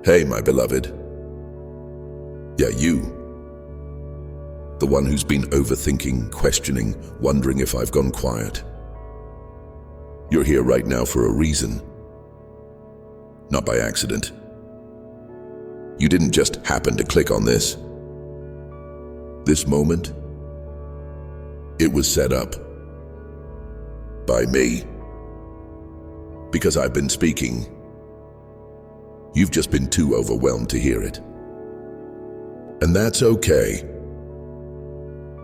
Hey, my beloved. Yeah, you. The one who's been overthinking, questioning, wondering if I've gone quiet. You're here right now for a reason. Not by accident. You didn't just happen to click on this. This moment, it was set up by me. Because I've been speaking. You've just been too overwhelmed to hear it. And that's okay.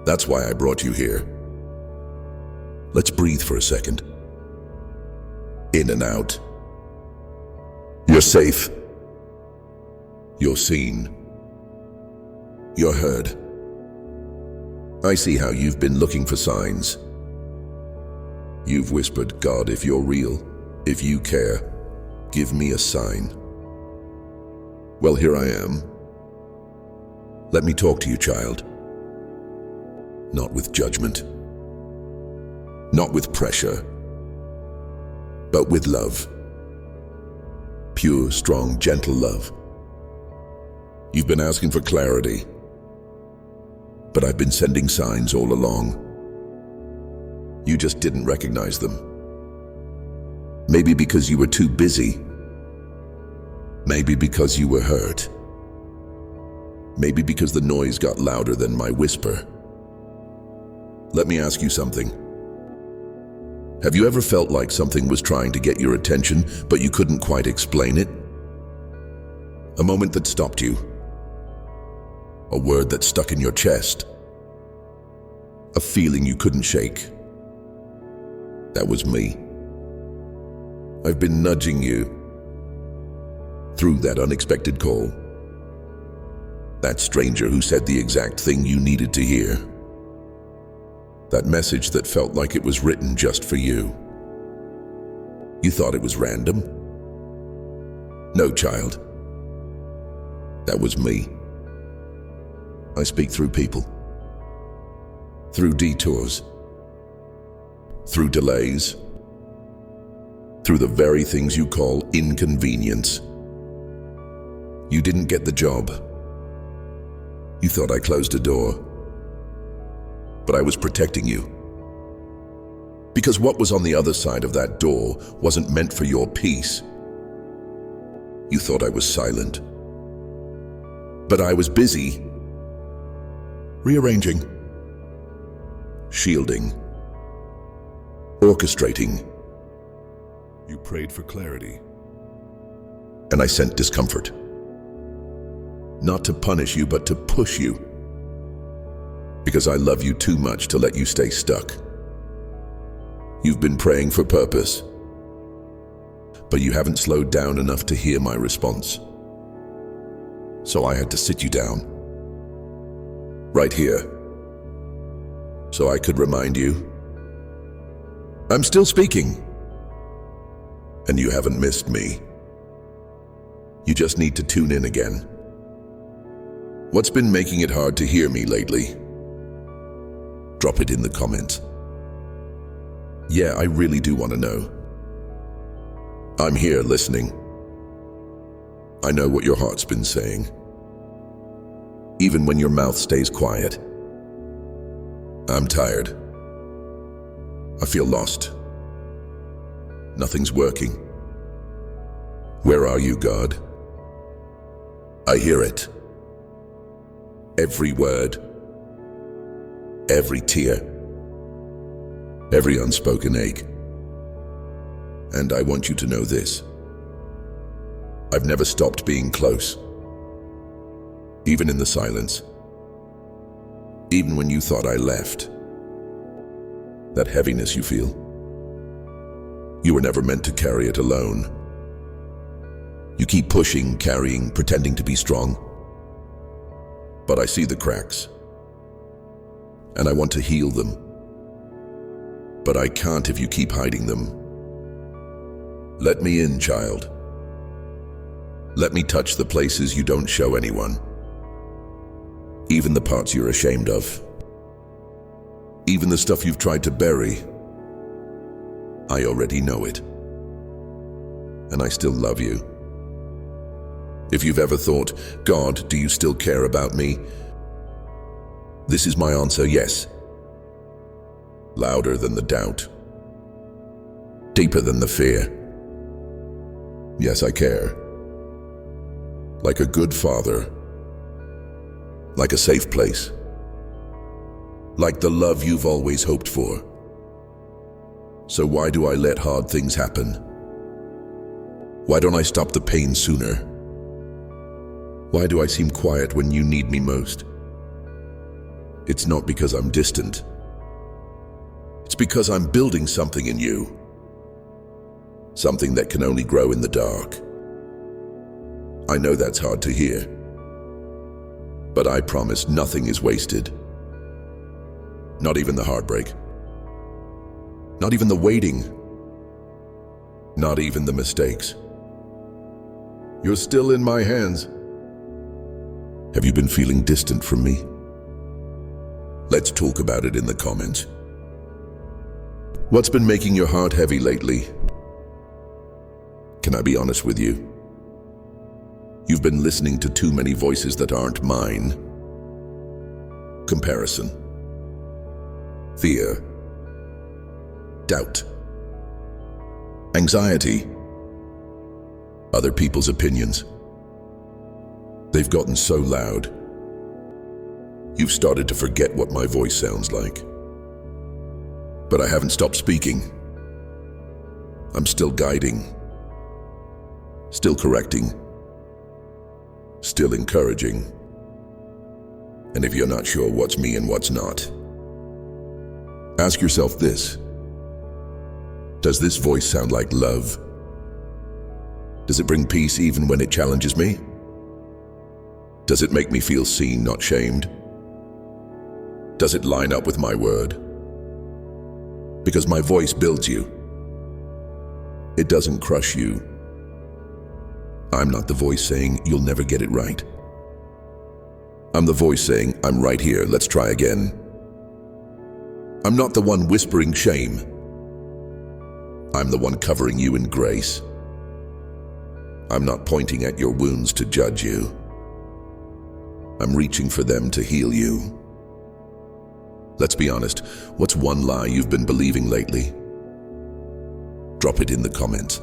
That's why I brought you here. Let's breathe for a second. In and out. You're safe. You're seen. You're heard. I see how you've been looking for signs. You've whispered, God, if you're real, if you care, give me a sign. Well, here I am. Let me talk to you, child. Not with judgment. Not with pressure. But with love. Pure, strong, gentle love. You've been asking for clarity. But I've been sending signs all along. You just didn't recognize them. Maybe because you were too busy. Maybe because you were hurt. Maybe because the noise got louder than my whisper. Let me ask you something. Have you ever felt like something was trying to get your attention, but you couldn't quite explain it? A moment that stopped you. A word that stuck in your chest. A feeling you couldn't shake. That was me. I've been nudging you through that unexpected call. That stranger who said the exact thing you needed to hear. That message that felt like it was written just for you. You thought it was random? No, child. That was me. I speak through people. Through detours. Through delays. Through the very things you call inconvenience. You didn't get the job. You thought I closed a door. But I was protecting you. Because what was on the other side of that door wasn't meant for your peace. You thought I was silent. But I was busy. Rearranging. Shielding. Orchestrating. You prayed for clarity. And I sent discomfort. Not to punish you, but to push you. Because I love you too much to let you stay stuck. You've been praying for purpose. But you haven't slowed down enough to hear my response. So I had to sit you down. Right here. So I could remind you. I'm still speaking. And you haven't missed me. You just need to tune in again. What's been making it hard to hear me lately? Drop it in the comments. Yeah, I really do want to know. I'm here listening. I know what your heart's been saying. Even when your mouth stays quiet. I'm tired. I feel lost. Nothing's working. Where are you, God? I hear it. Every word. Every tear. Every unspoken ache. And I want you to know this. I've never stopped being close. Even in the silence. Even when you thought I left. That heaviness you feel. You were never meant to carry it alone. You keep pushing, carrying, pretending to be strong. But I see the cracks. And I want to heal them. But I can't if you keep hiding them. Let me in, child. Let me touch the places you don't show anyone. Even the parts you're ashamed of. Even the stuff you've tried to bury. I already know it. And I still love you. If you've ever thought, God, do you still care about me? This is my answer, yes. Louder than the doubt. Deeper than the fear. Yes, I care. Like a good father. Like a safe place. Like the love you've always hoped for. So why do I let hard things happen? Why don't I stop the pain sooner? Why do I seem quiet when you need me most? It's not because I'm distant. It's because I'm building something in you. Something that can only grow in the dark. I know that's hard to hear. But I promise nothing is wasted. Not even the heartbreak. Not even the waiting. Not even the mistakes. You're still in my hands. Have you been feeling distant from me? Let's talk about it in the comments. What's been making your heart heavy lately? Can I be honest with you? You've been listening to too many voices that aren't mine. Comparison. Fear. Doubt. Anxiety. Other people's opinions. They've gotten so loud. You've started to forget what my voice sounds like. But I haven't stopped speaking. I'm still guiding. Still correcting. Still encouraging. And if you're not sure what's me and what's not, ask yourself this. Does this voice sound like love? Does it bring peace even when it challenges me? Does it make me feel seen, not shamed? Does it line up with my word? Because my voice builds you. It doesn't crush you. I'm not the voice saying you'll never get it right. I'm the voice saying, I'm right here, let's try again. I'm not the one whispering shame. I'm the one covering you in grace. I'm not pointing at your wounds to judge you. I'm reaching for them to heal you. Let's be honest, what's one lie you've been believing lately? Drop it in the comments.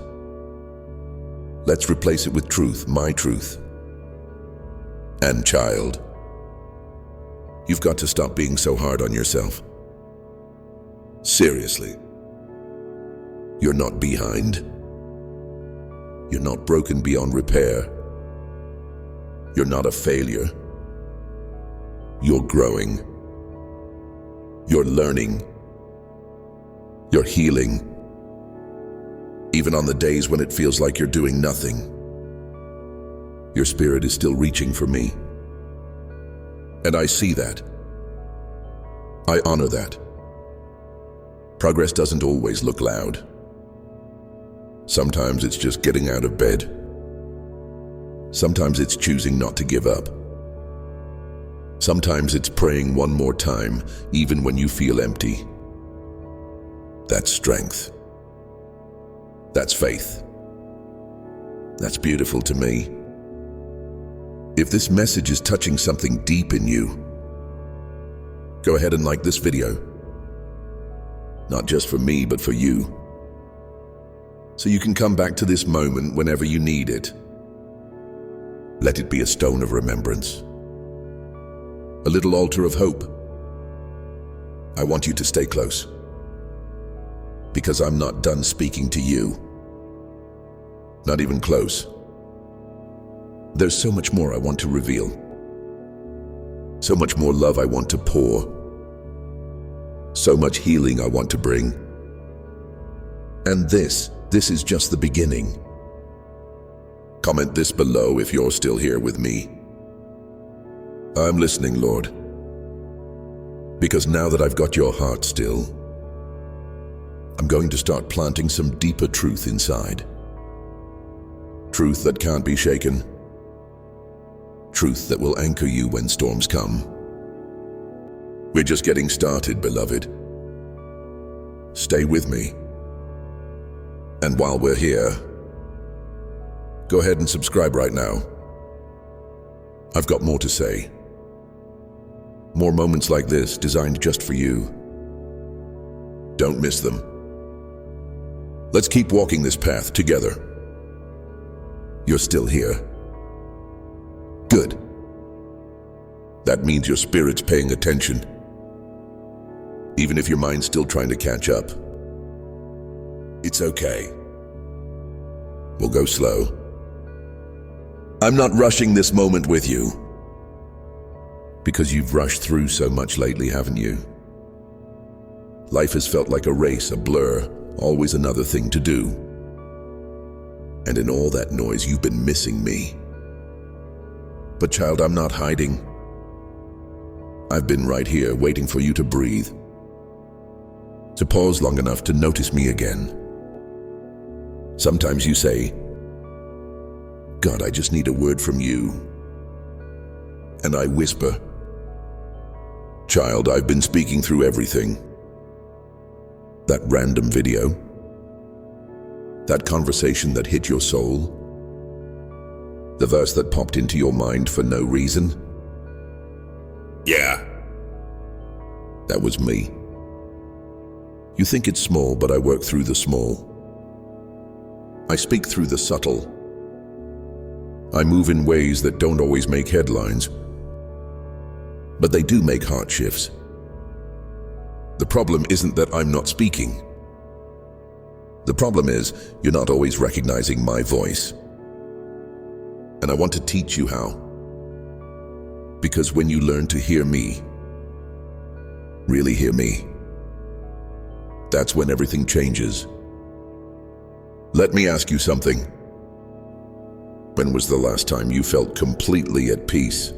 Let's replace it with truth, my truth. And child, you've got to stop being so hard on yourself. Seriously. You're not behind. You're not broken beyond repair. You're not a failure. You're growing. You're learning. You're healing. Even on the days when it feels like you're doing nothing, your spirit is still reaching for me. And I see that. I honor that. Progress doesn't always look loud. Sometimes it's just getting out of bed. Sometimes it's choosing not to give up. Sometimes it's praying one more time, even when you feel empty. That's strength. That's faith. That's beautiful to me. If this message is touching something deep in you, go ahead and like this video. Not just for me, but for you. So you can come back to this moment whenever you need it. Let it be a stone of remembrance. A little altar of hope. I want you to stay close. Because I'm not done speaking to you. Not even close. There's so much more I want to reveal. So much more love I want to pour. So much healing I want to bring. And this is just the beginning. Comment this below if you're still here with me. I'm listening, Lord. Because now that I've got your heart still, I'm going to start planting some deeper truth inside. Truth that can't be shaken. Truth that will anchor you when storms come. We're just getting started, beloved. Stay with me. And while we're here, go ahead and subscribe right now. I've got more to say. More moments like this designed just for you. Don't miss them. Let's keep walking this path together. You're still here. Good. That means your spirit's paying attention. Even if your mind's still trying to catch up. It's okay. We'll go slow. I'm not rushing this moment with you. Because you've rushed through so much lately, haven't you? Life has felt like a race, a blur, always another thing to do. And in all that noise, you've been missing me. But child, I'm not hiding. I've been right here waiting for you to breathe. To pause long enough to notice me again. Sometimes you say, God, I just need a word from you. And I whisper, child, I've been speaking through everything. That random video, that conversation that hit your soul, the verse that popped into your mind for no reason. Yeah, that was me. You think it's small, but I work through the small. I speak through the subtle. I move in ways that don't always make headlines, but they do make heart shifts. The problem isn't that I'm not speaking. The problem is you're not always recognizing my voice. And I want to teach you how. Because when you learn to hear me, really hear me, that's when everything changes. Let me ask you something. When was the last time you felt completely at peace?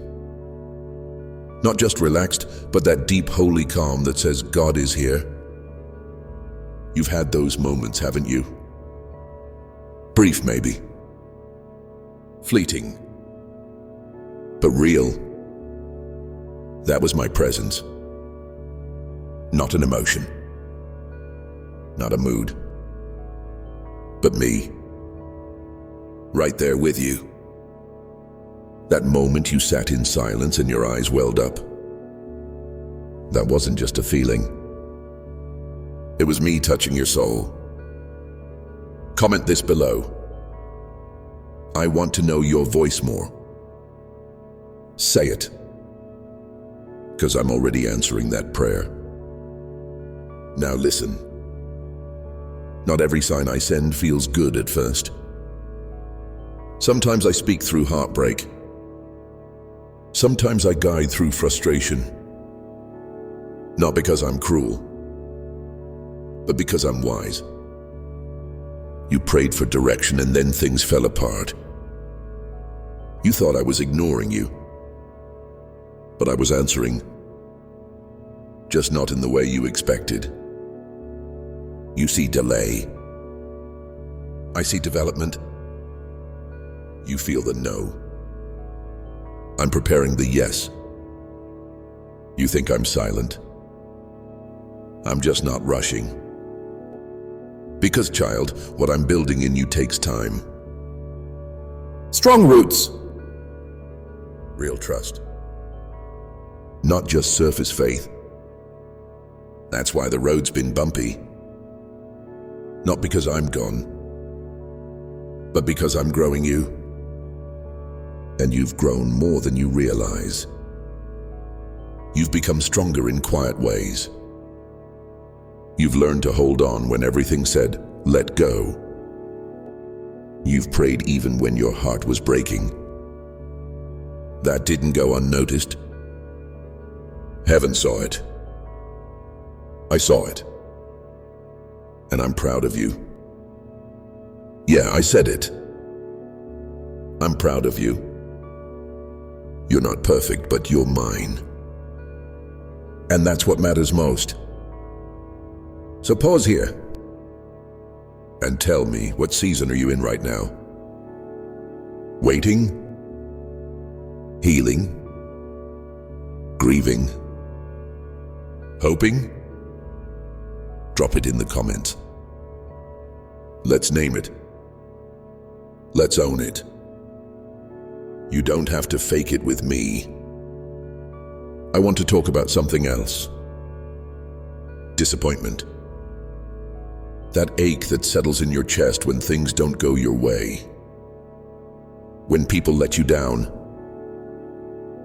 Not just relaxed, but that deep, holy calm that says God is here. You've had those moments, haven't you? Brief, maybe. Fleeting. But real. That was my presence. Not an emotion. Not a mood. But me. Right there with you. That moment you sat in silence and your eyes welled up. That wasn't just a feeling. It was me touching your soul. Comment this below. I want to know your voice more. Say it. Because I'm already answering that prayer. Now listen. Not every sign I send feels good at first. Sometimes I speak through heartbreak. Sometimes I guide through frustration. Not because I'm cruel, but because I'm wise. You prayed for direction and then things fell apart. You thought I was ignoring you, but I was answering. Just not in the way you expected. You see delay. I see development. You feel the no. I'm preparing the yes. You think I'm silent. I'm just not rushing. Because, child, what I'm building in you takes time. Strong roots. Real trust. Not just surface faith. That's why the road's been bumpy. Not because I'm gone, but because I'm growing you. And you've grown more than you realize. You've become stronger in quiet ways. You've learned to hold on when everything said, let go. You've prayed even when your heart was breaking. That didn't go unnoticed. Heaven saw it. I saw it. And I'm proud of you. Yeah, I said it. I'm proud of you. You're not perfect, but you're mine. And that's what matters most. So pause here and tell me, what season are you in right now? Waiting? Healing? Grieving? Hoping? Drop it in the comments. Let's name it. Let's own it. You don't have to fake it with me. I want to talk about something else. Disappointment. That ache that settles in your chest when things don't go your way. When people let you down.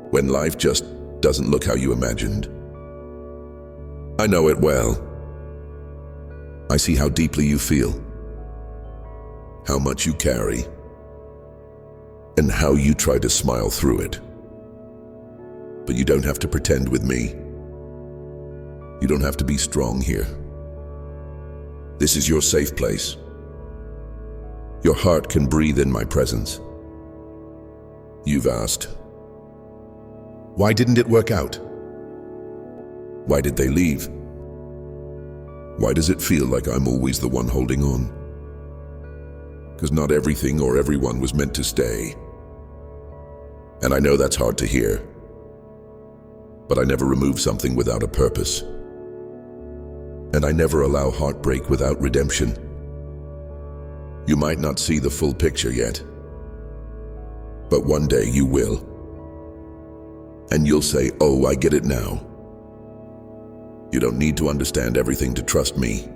When life just doesn't look how you imagined. I know it well. I see how deeply you feel. How much you carry. And how you try to smile through it. But you don't have to pretend with me. You don't have to be strong here. This is your safe place. Your heart can breathe in my presence. You've asked, why didn't it work out? Why did they leave? Why does it feel like I'm always the one holding on? Because not everything or everyone was meant to stay. And I know that's hard to hear. But I never remove something without a purpose. And I never allow heartbreak without redemption. You might not see the full picture yet. But one day you will. And you'll say, oh, I get it now. You don't need to understand everything to trust me.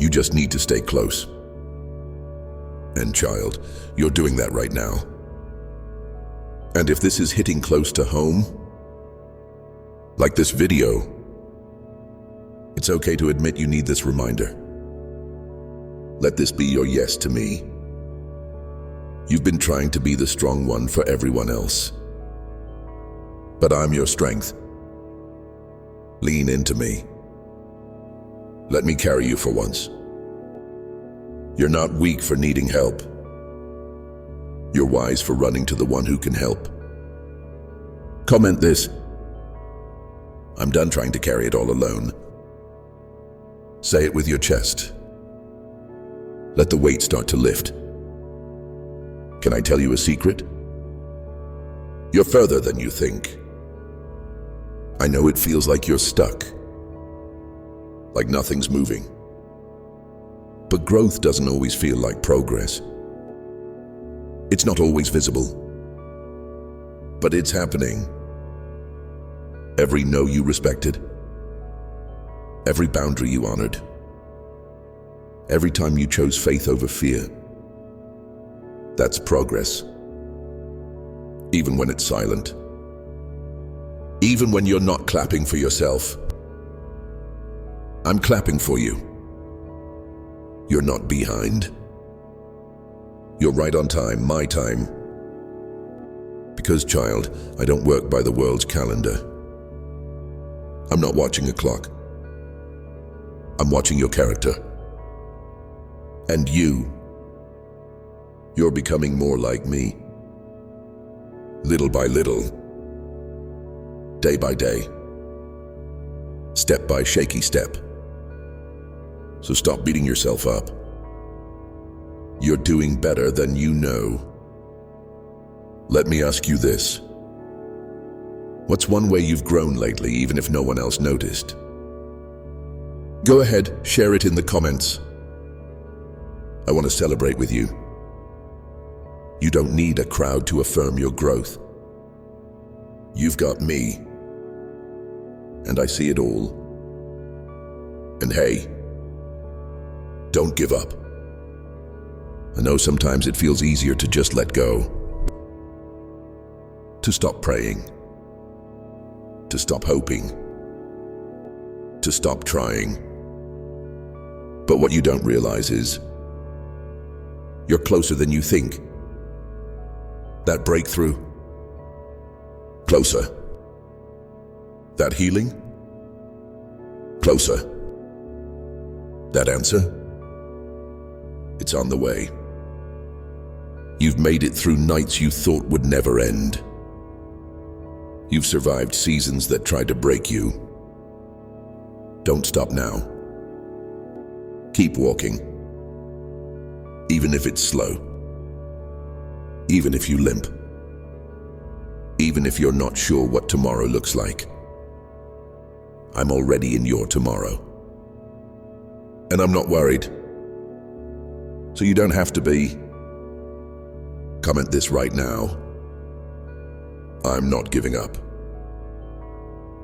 You just need to stay close. And child, you're doing that right now. And if this is hitting close to home, like this video, it's okay to admit you need this reminder. Let this be your yes to me. You've been trying to be the strong one for everyone else. But I'm your strength. Lean into me. Let me carry you for once. You're not weak for needing help. You're wise for running to the one who can help. Comment this. I'm done trying to carry it all alone. Say it with your chest. Let the weight start to lift. Can I tell you a secret? You're further than you think. I know it feels like you're stuck, like nothing's moving. But growth doesn't always feel like progress. It's not always visible, but it's happening. Every no you respected, every boundary you honored, every time you chose faith over fear, that's progress. Even when it's silent. Even when you're not clapping for yourself. I'm clapping for you. You're not behind. You're right on time, my time. Because, child, I don't work by the world's calendar. I'm not watching a clock. I'm watching your character. And you're becoming more like me. Little by little. Day by day. Step by shaky step. So stop beating yourself up. You're doing better than you know. Let me ask you this. What's one way you've grown lately, even if no one else noticed? Go ahead, share it in the comments. I want to celebrate with you. You don't need a crowd to affirm your growth. You've got me. And I see it all. And hey, don't give up. I know sometimes it feels easier to just let go. To stop praying. To stop hoping. To stop trying. But what you don't realize is, you're closer than you think. That breakthrough. Closer. That healing? Closer. That answer? It's on the way. You've made it through nights you thought would never end. You've survived seasons that tried to break you. Don't stop now. Keep walking. Even if it's slow. Even if you limp. Even if you're not sure what tomorrow looks like. I'm already in your tomorrow. And I'm not worried. So you don't have to be. Comment this right now. I'm not giving up.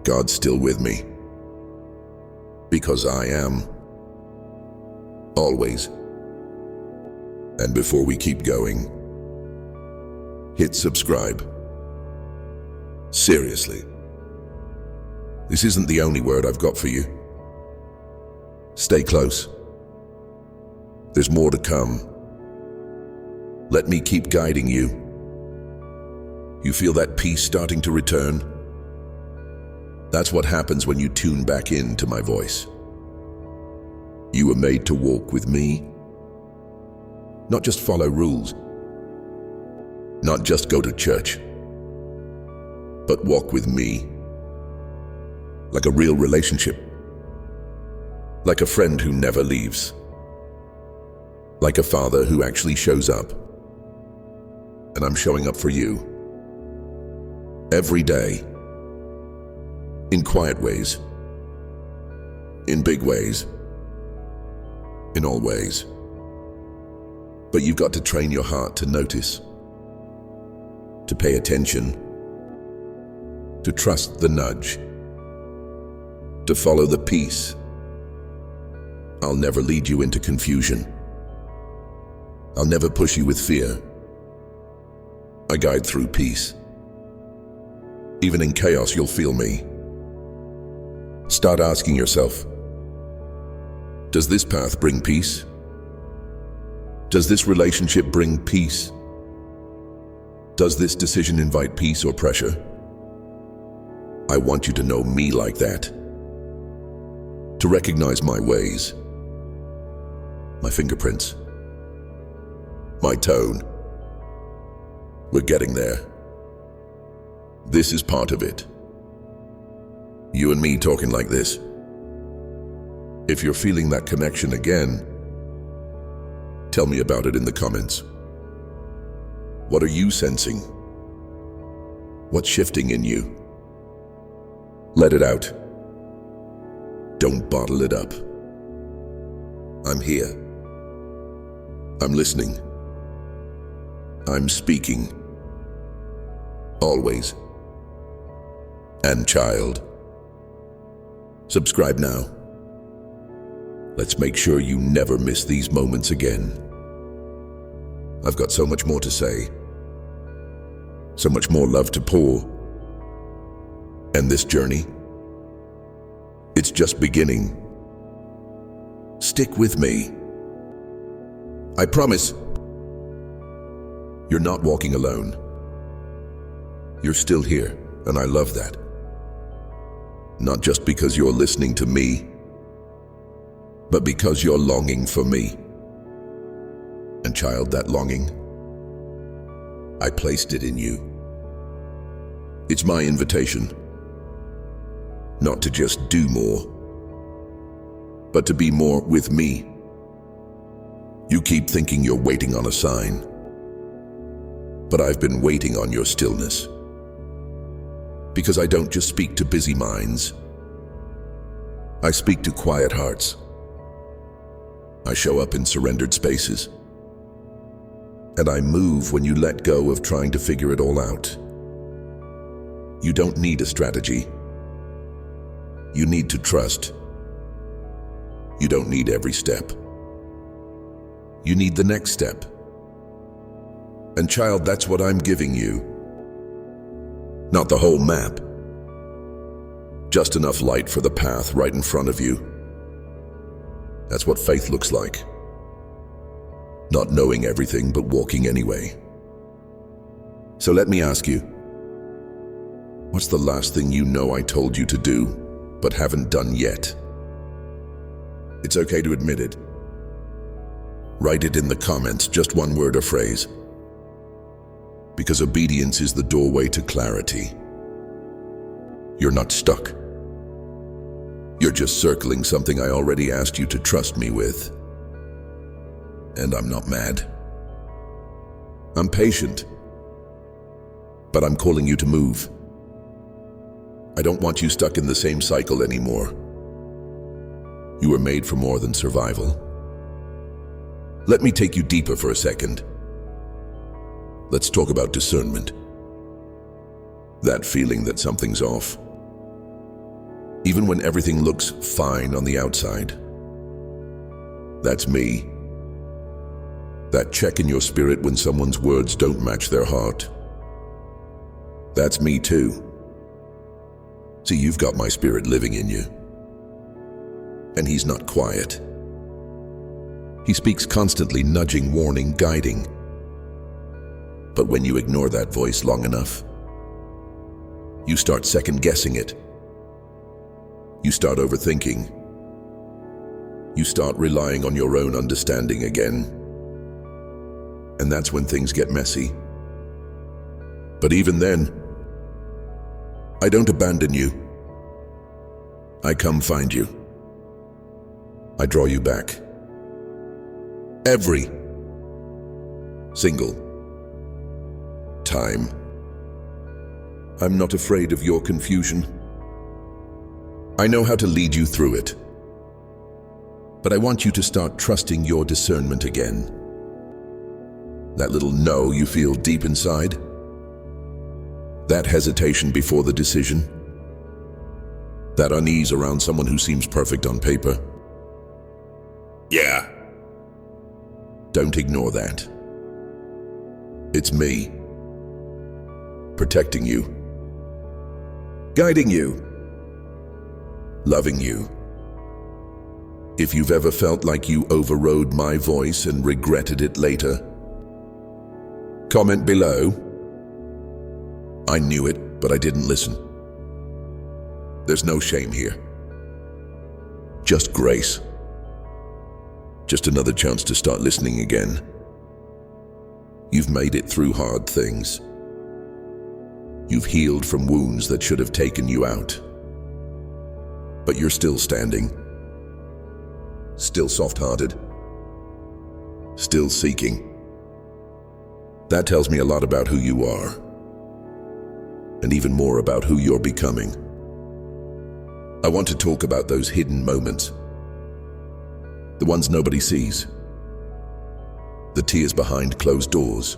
God's still with me. Because I am. Always. And before we keep going, hit subscribe. Seriously. This isn't the only word I've got for you. Stay close. There's more to come. Let me keep guiding you. You feel that peace starting to return? That's what happens when you tune back into my voice. You were made to walk with me, not just follow rules, not just go to church, but walk with me like a real relationship, like a friend who never leaves, like a father who actually shows up. And I'm showing up for you every day, in quiet ways, in big ways, in all ways. But you've got to train your heart to notice, to pay attention, to trust the nudge, to follow the peace. I'll never lead you into confusion. I'll never push you with fear. I guide through peace. Even in chaos, you'll feel me. Start asking yourself, does this path bring peace? Does this relationship bring peace? Does this decision invite peace or pressure? I want you to know me like that. To recognize my ways, my fingerprints, my tone. We're getting there. This is part of it. You and me talking like this. If you're feeling that connection again, tell me about it in the comments. What are you sensing? What's shifting in you? Let it out. Don't bottle it up. I'm here. I'm listening. I'm speaking. Always. And child. Subscribe now. Let's make sure you never miss these moments again. I've got so much more to say. So much more love to pour. And this journey, it's just beginning. Stick with me. I promise, you're not walking alone. You're still here, and I love that. Not just because you're listening to me, but because you're longing for me. And child, that longing, I placed it in you. It's my invitation, not to just do more, but to be more with me. You keep thinking you're waiting on a sign, but I've been waiting on your stillness. Because I don't just speak to busy minds. I speak to quiet hearts. I show up in surrendered spaces. And I move when you let go of trying to figure it all out. You don't need a strategy. You need to trust. You don't need every step. You need the next step. And child, that's what I'm giving you. Not the whole map. Just enough light for the path right in front of you. That's what faith looks like. Not knowing everything, but walking anyway. So let me ask you, what's the last thing you know I told you to do, but haven't done yet? It's okay to admit it. Write it in the comments, just one word or phrase. Because obedience is the doorway to clarity. You're not stuck. You're just circling something I already asked you to trust me with. And I'm not mad. I'm patient. But I'm calling you to move. I don't want you stuck in the same cycle anymore. You were made for more than survival. Let me take you deeper for a second. Let's talk about discernment. That feeling that something's off. Even when everything looks fine on the outside. That's me. That check in your spirit when someone's words don't match their heart. That's me too. See, you've got my spirit living in you. And he's not quiet. He speaks constantly, nudging, warning, guiding. But when you ignore that voice long enough, you start second-guessing it. You start overthinking. You start relying on your own understanding again. And that's when things get messy. But even then, I don't abandon you. I come find you. I draw you back. Every single time. I'm not afraid of your confusion. I know how to lead you through it. But I want you to start trusting your discernment again. That little no you feel deep inside. That hesitation before the decision. That unease around someone who seems perfect on paper. Yeah. Don't ignore that. It's me. Protecting you. Guiding you. Loving you. If you've ever felt like you overrode my voice and regretted it later, comment below. I knew it, but I didn't listen. There's no shame here. Just grace. Just another chance to start listening again. You've made it through hard things. You've healed from wounds that should have taken you out. But you're still standing. Still soft-hearted. Still seeking. That tells me a lot about who you are. And even more about who you're becoming. I want to talk about those hidden moments. The ones nobody sees. The tears behind closed doors.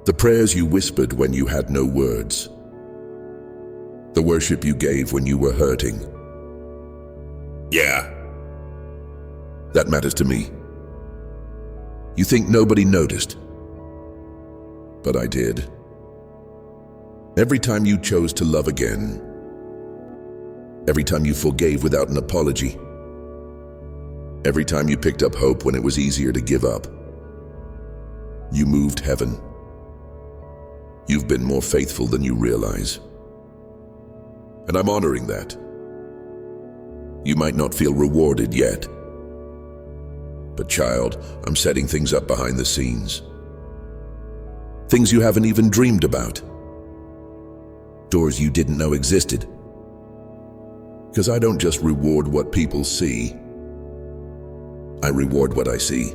The prayers you whispered when you had no words. The worship you gave when you were hurting. Yeah. That matters to me. You think nobody noticed. But I did. Every time you chose to love again. Every time you forgave without an apology. Every time you picked up hope when it was easier to give up. You moved heaven. You've been more faithful than you realize. And I'm honoring that. You might not feel rewarded yet. But child, I'm setting things up behind the scenes. Things you haven't even dreamed about. Doors you didn't know existed. Because I don't just reward what people see. I reward what I see.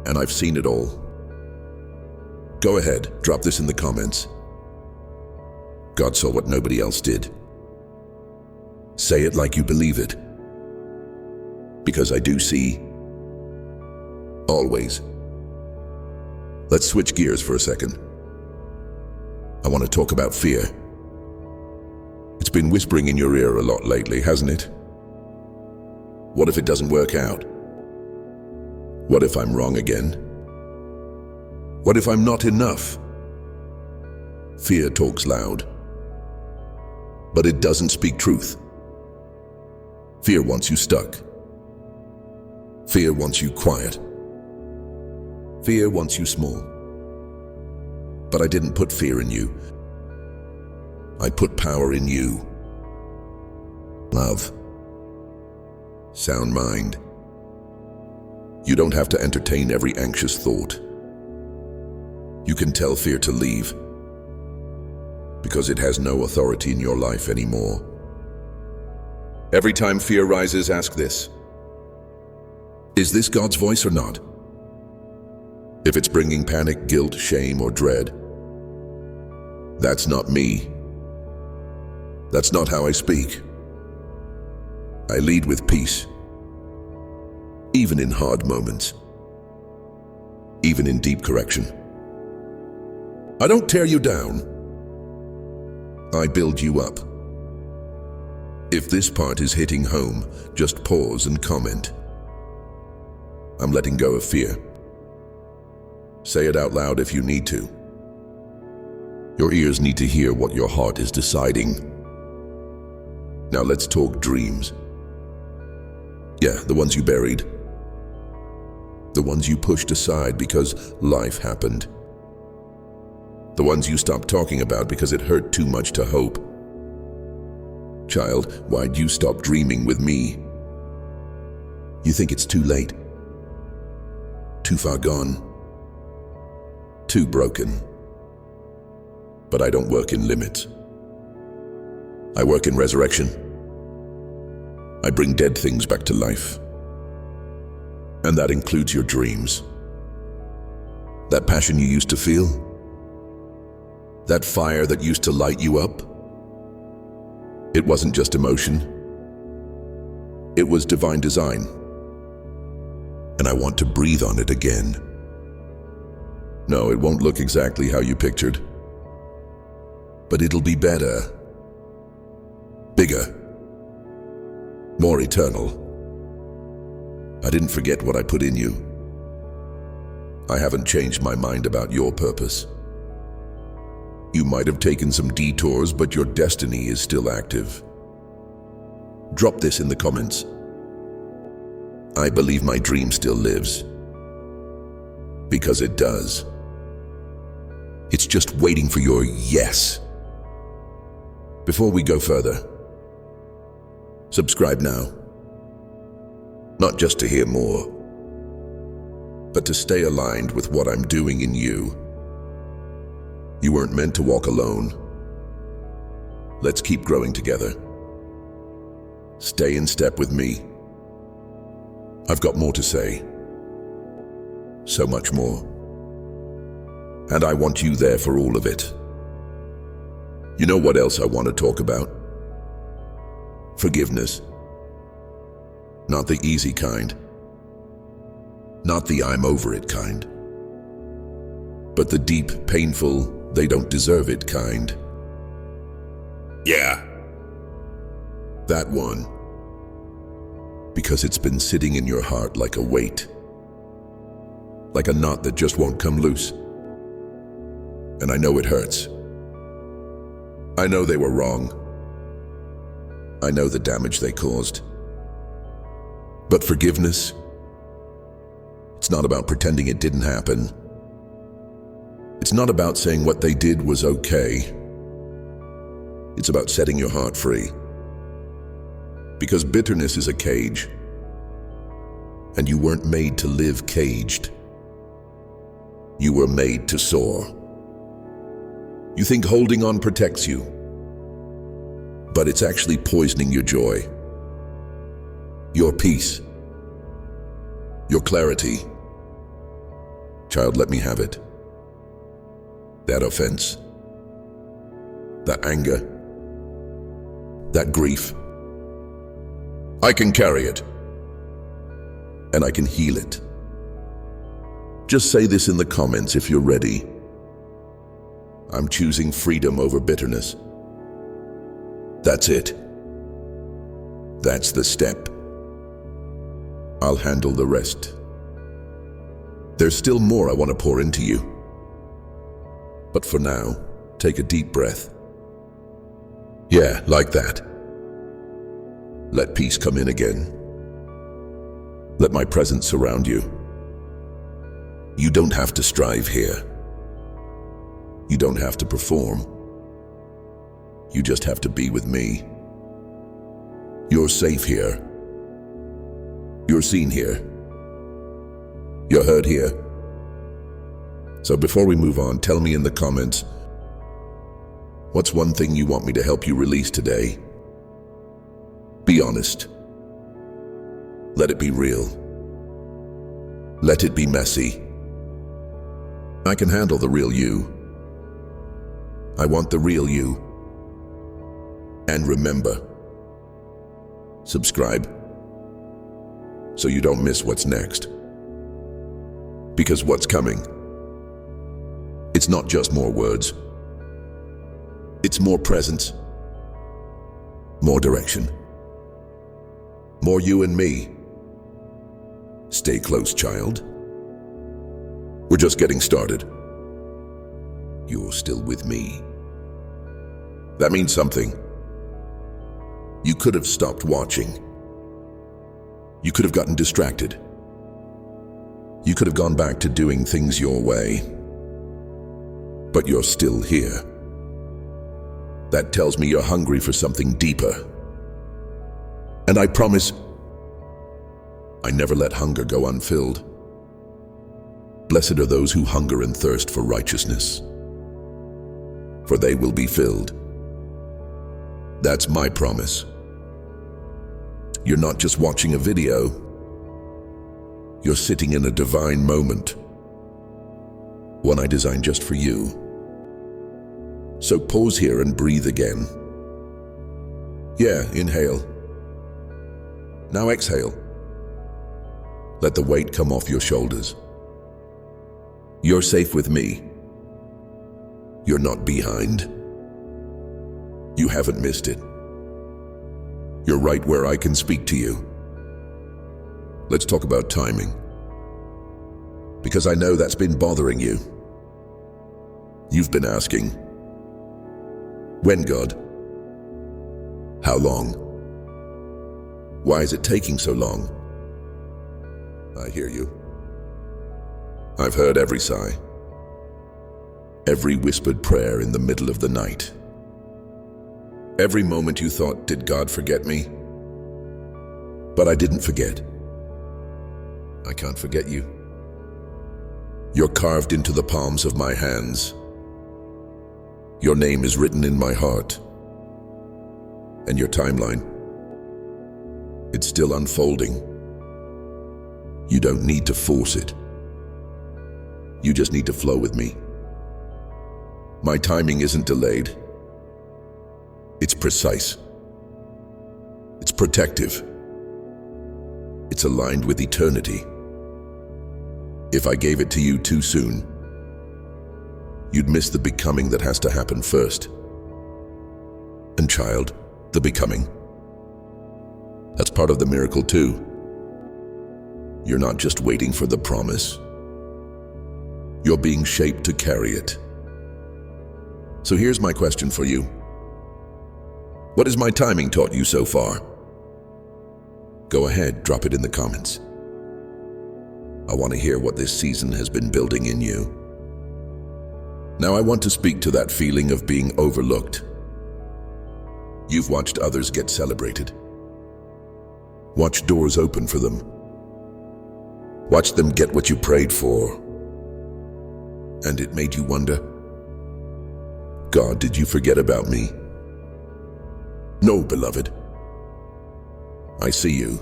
And I've seen it all. Go ahead, drop this in the comments. God saw what nobody else did. Say it like you believe it. Because I do see. Always. Let's switch gears for a second. I want to talk about fear. It's been whispering in your ear a lot lately, hasn't it? What if it doesn't work out? What if I'm wrong again? What if I'm not enough? Fear talks loud. But it doesn't speak truth. Fear wants you stuck. Fear wants you quiet. Fear wants you small. But I didn't put fear in you. I put power in you. Love. Sound mind. You don't have to entertain every anxious thought. You can tell fear to leave. Because it has no authority in your life anymore. Every time fear rises, ask this. Is this God's voice or not? If it's bringing panic, guilt, shame, or dread, that's not me. That's not how I speak. I lead with peace, even in hard moments. even in deep correction. I don't tear you down. I build you up. If this part is hitting home, just pause and comment. I'm letting go of fear. Say it out loud if you need to. Your ears need to hear what your heart is deciding. Now let's talk dreams. Yeah, the ones you buried. The ones you pushed aside because life happened. The ones you stopped talking about because it hurt too much to hope. Child, why'd you stop dreaming with me? You think it's too late? Too far gone? Too broken? But I don't work in limits. I work in resurrection. I bring dead things back to life. And that includes your dreams. That passion you used to feel? That fire that used to light you up? It wasn't just emotion. It was divine design. And I want to breathe on it again. No, it won't look exactly how you pictured. But it'll be better, bigger, more eternal. I didn't forget what I put in you. I haven't changed my mind about your purpose. You might have taken some detours, but your destiny is still active. Drop this in the comments. I believe my dream still lives. Because it does. It's just waiting for your yes. Before we go further, subscribe now. Not just to hear more, but to stay aligned with what I'm doing in you. You weren't meant to walk alone. Let's keep growing together. Stay in step with me. I've got more to say. So much more. And I want you there for all of it. You know what else I want to talk about? Forgiveness. Not the easy kind. Not the I'm over it kind. But the deep, painful, they don't deserve it kind. Yeah. That one. Because it's been sitting in your heart like a weight. Like a knot that just won't come loose. And I know it hurts. I know they were wrong. I know the damage they caused. But forgiveness, it's not about pretending it didn't happen. It's not about saying what they did was okay. It's about setting your heart free. Because bitterness is a cage. And you weren't made to live caged. You were made to soar. You think holding on protects you, but it's actually poisoning your joy, your peace, your clarity. Child, let me have it. That offense, that anger, that grief. I can carry it, and I can heal it. Just say this in the comments if you're ready. I'm choosing freedom over bitterness. That's it. That's the step. I'll handle the rest. There's still more I want to pour into you. But for now, take a deep breath. Yeah, like that. Let peace come in again. Let my presence surround you. You don't have to strive here. You don't have to perform. You just have to be with me. You're safe here. You're seen here. You're heard here. So before we move on, tell me in the comments, what's one thing you want me to help you release today? Be honest. Let it be real. Let it be messy. I can handle the real you. I want the real you. And remember, subscribe so you don't miss what's next. Because what's coming, it's not just more words. It's more presence, more direction, more you and me. Stay close, child. We're just getting started. You're still with me. That means something. You could have stopped watching. You could have gotten distracted. You could have gone back to doing things your way. But you're still here. That tells me you're hungry for something deeper. And I promise, I never let hunger go unfilled. Blessed are those who hunger and thirst for righteousness, for they will be filled. That's my promise. You're not just watching a video. You're sitting in a divine moment, one I designed just for you. So pause here and breathe again. Yeah, inhale. Now exhale. Let the weight come off your shoulders. You're safe with me. You're not behind. You haven't missed it. You're right where I can speak to you. Let's talk about timing. Because I know that's been bothering you. You've been asking, when, God? How long? Why is it taking so long? I hear you. I've heard every sigh, every whispered prayer in the middle of the night. Every moment you thought, did God forget me? But I didn't forget. I can't forget you. You're carved into the palms of my hands. Your name is written in my heart. And your timeline, it's still unfolding. You don't need to force it. You just need to flow with me. My timing isn't delayed. It's precise. It's protective. It's aligned with eternity. If I gave it to you too soon, you'd miss the becoming that has to happen first. And child, the becoming, that's part of the miracle too. You're not just waiting for the promise. You're being shaped to carry it. So here's my question for you. What has my timing taught you so far? Go ahead, drop it in the comments. I want to hear what this season has been building in you. Now I want to speak to that feeling of being overlooked. You've watched others get celebrated. Watched doors open for them. Watched them get what you prayed for. And it made you wonder, God, did you forget about me? No, beloved. I see you.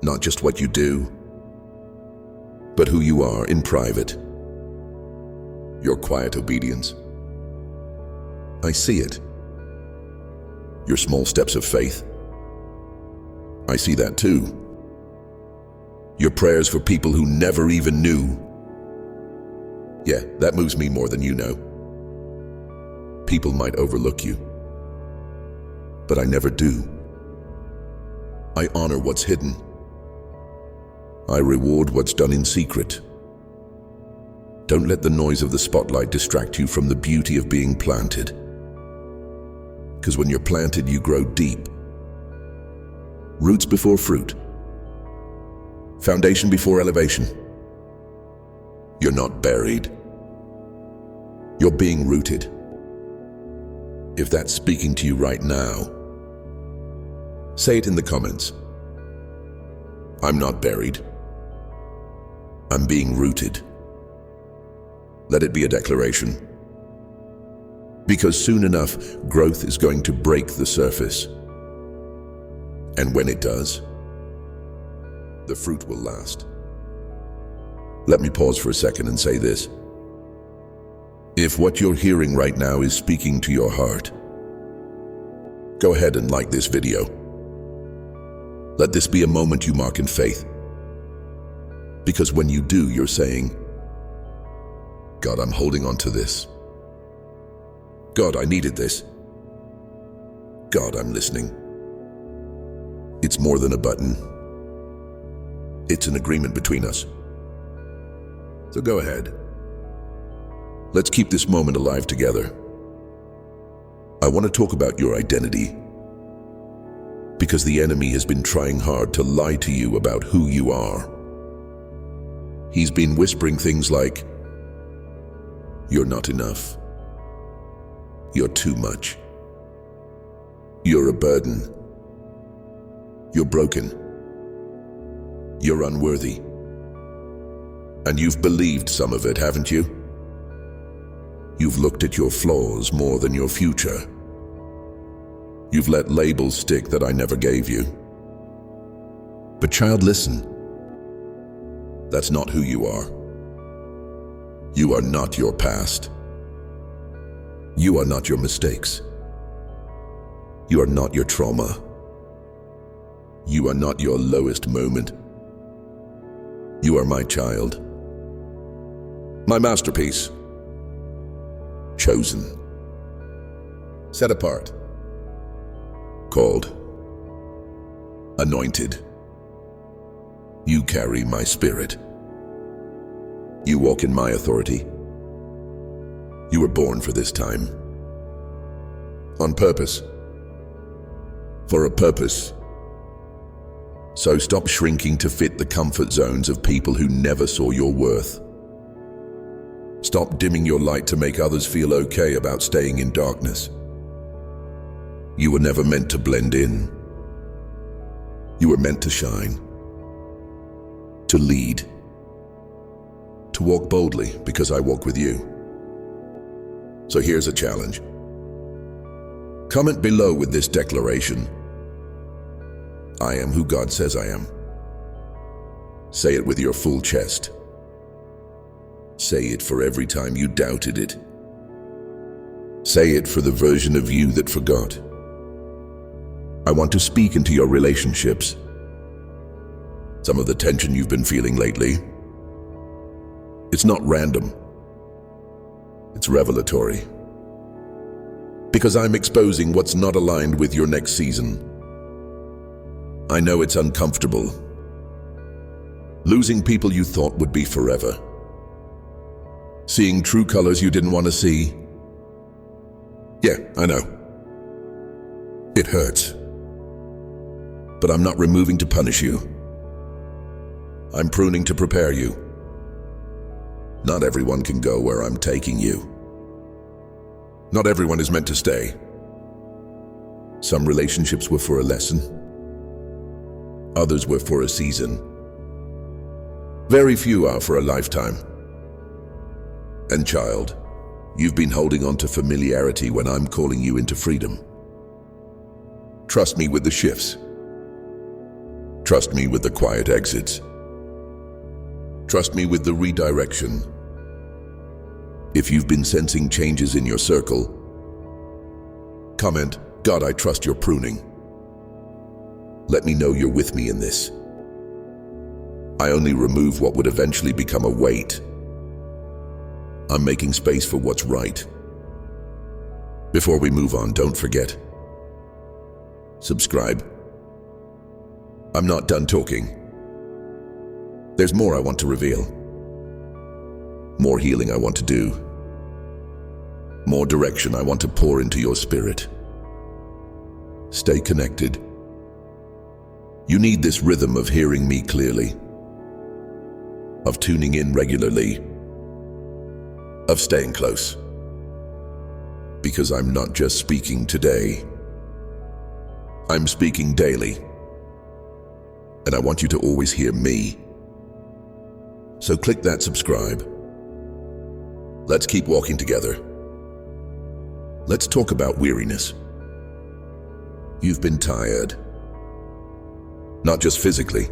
Not just what you do, but who you are in private. Your quiet obedience. I see it. Your small steps of faith. I see that too. Your prayers for people who never even knew. Yeah, that moves me more than you know. People might overlook you, but I never do. I honor what's hidden. I reward what's done in secret. Don't let the noise of the spotlight distract you from the beauty of being planted. Because when you're planted, you grow deep. Roots before fruit. Foundation before elevation. You're not buried. You're being rooted. If that's speaking to you right now, say it in the comments. I'm not buried. I'm being rooted. Let it be a declaration. Because soon enough, growth is going to break the surface. And when it does, the fruit will last. Let me pause for a second and say this. If what you're hearing right now is speaking to your heart, go ahead and like this video. Let this be a moment you mark in faith. Because when you do, you're saying, God, I'm holding on to this. God, I needed this. God, I'm listening. It's more than a button. It's an agreement between us. So go ahead. Let's keep this moment alive together. I want to talk about your identity, because the enemy has been trying hard to lie to you about who you are. He's been whispering things like, you're not enough. You're too much. You're a burden. You're broken. You're unworthy. And you've believed some of it, haven't you? You've looked at your flaws more than your future. You've let labels stick that I never gave you. But child, listen. That's not who you are. You are not your past. You are not your mistakes. You are not your trauma. You are not your lowest moment. You are my child. My masterpiece. Chosen. Set apart. Called. Anointed. You carry my spirit. You walk in my authority. You were born for this time. On purpose. For a purpose. So stop shrinking to fit the comfort zones of people who never saw your worth. Stop dimming your light to make others feel okay about staying in darkness. You were never meant to blend in. You were meant to shine. To lead. To walk boldly because I walk with you. So here's a challenge. Comment below with this declaration. I am who God says I am. Say it with your full chest. Say it for every time you doubted it. Say it for the version of you that forgot. I want to speak into your relationships. Some of the tension you've been feeling lately. It's not random. It's revelatory. Because I'm exposing what's not aligned with your next season. I know it's uncomfortable. Losing people you thought would be forever. Seeing true colors you didn't want to see. Yeah, I know. It hurts. But I'm not removing to punish you. I'm pruning to prepare you. Not everyone can go where I'm taking you. Not everyone is meant to stay. Some relationships were for a lesson. Others were for a season. Very few are for a lifetime. And child, you've been holding on to familiarity when I'm calling you into freedom. Trust me with the shifts. Trust me with the quiet exits. Trust me with the redirection. If you've been sensing changes in your circle, comment, God, I trust your pruning. Let me know you're with me in this. I only remove what would eventually become a weight. I'm making space for what's right. Before we move on, don't forget. Subscribe. I'm not done talking. There's more I want to reveal. More healing I want to do. More direction I want to pour into your spirit. Stay connected. You need this rhythm of hearing me clearly, of tuning in regularly, of staying close. Because I'm not just speaking today. I'm speaking daily. And I want you to always hear me. So click that subscribe. Let's keep walking together. Let's talk about weariness. You've been tired. Not just physically,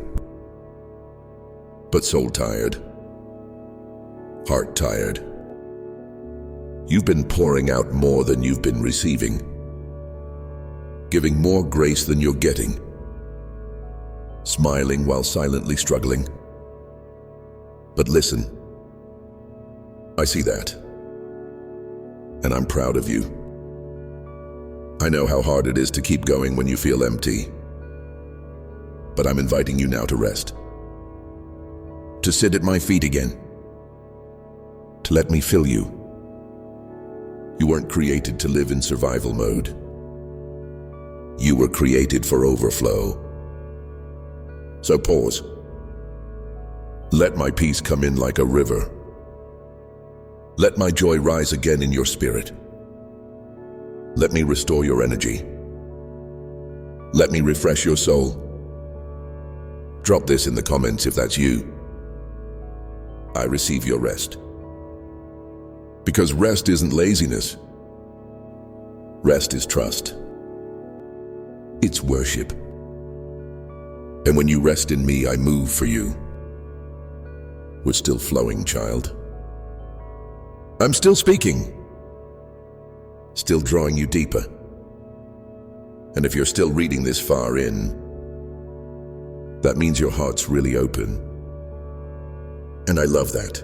but soul tired. Heart tired. You've been pouring out more than you've been receiving. Giving more grace than you're getting. Smiling while silently struggling. But listen, I see that. And I'm proud of you. I know how hard it is to keep going when you feel empty. But I'm inviting you now to rest. To sit at my feet again. To let me fill you. You weren't created to live in survival mode. You were created for overflow. So pause. Let my peace come in like a river. Let my joy rise again in your spirit. Let me restore your energy. Let me refresh your soul. Drop this in the comments if that's you. I receive your rest. Because rest isn't laziness. Rest is trust. It's worship. And when you rest in me, I move for you. We're still flowing, child. I'm still speaking. Still drawing you deeper. And if you're still reading this far in, that means your heart's really open. And I love that.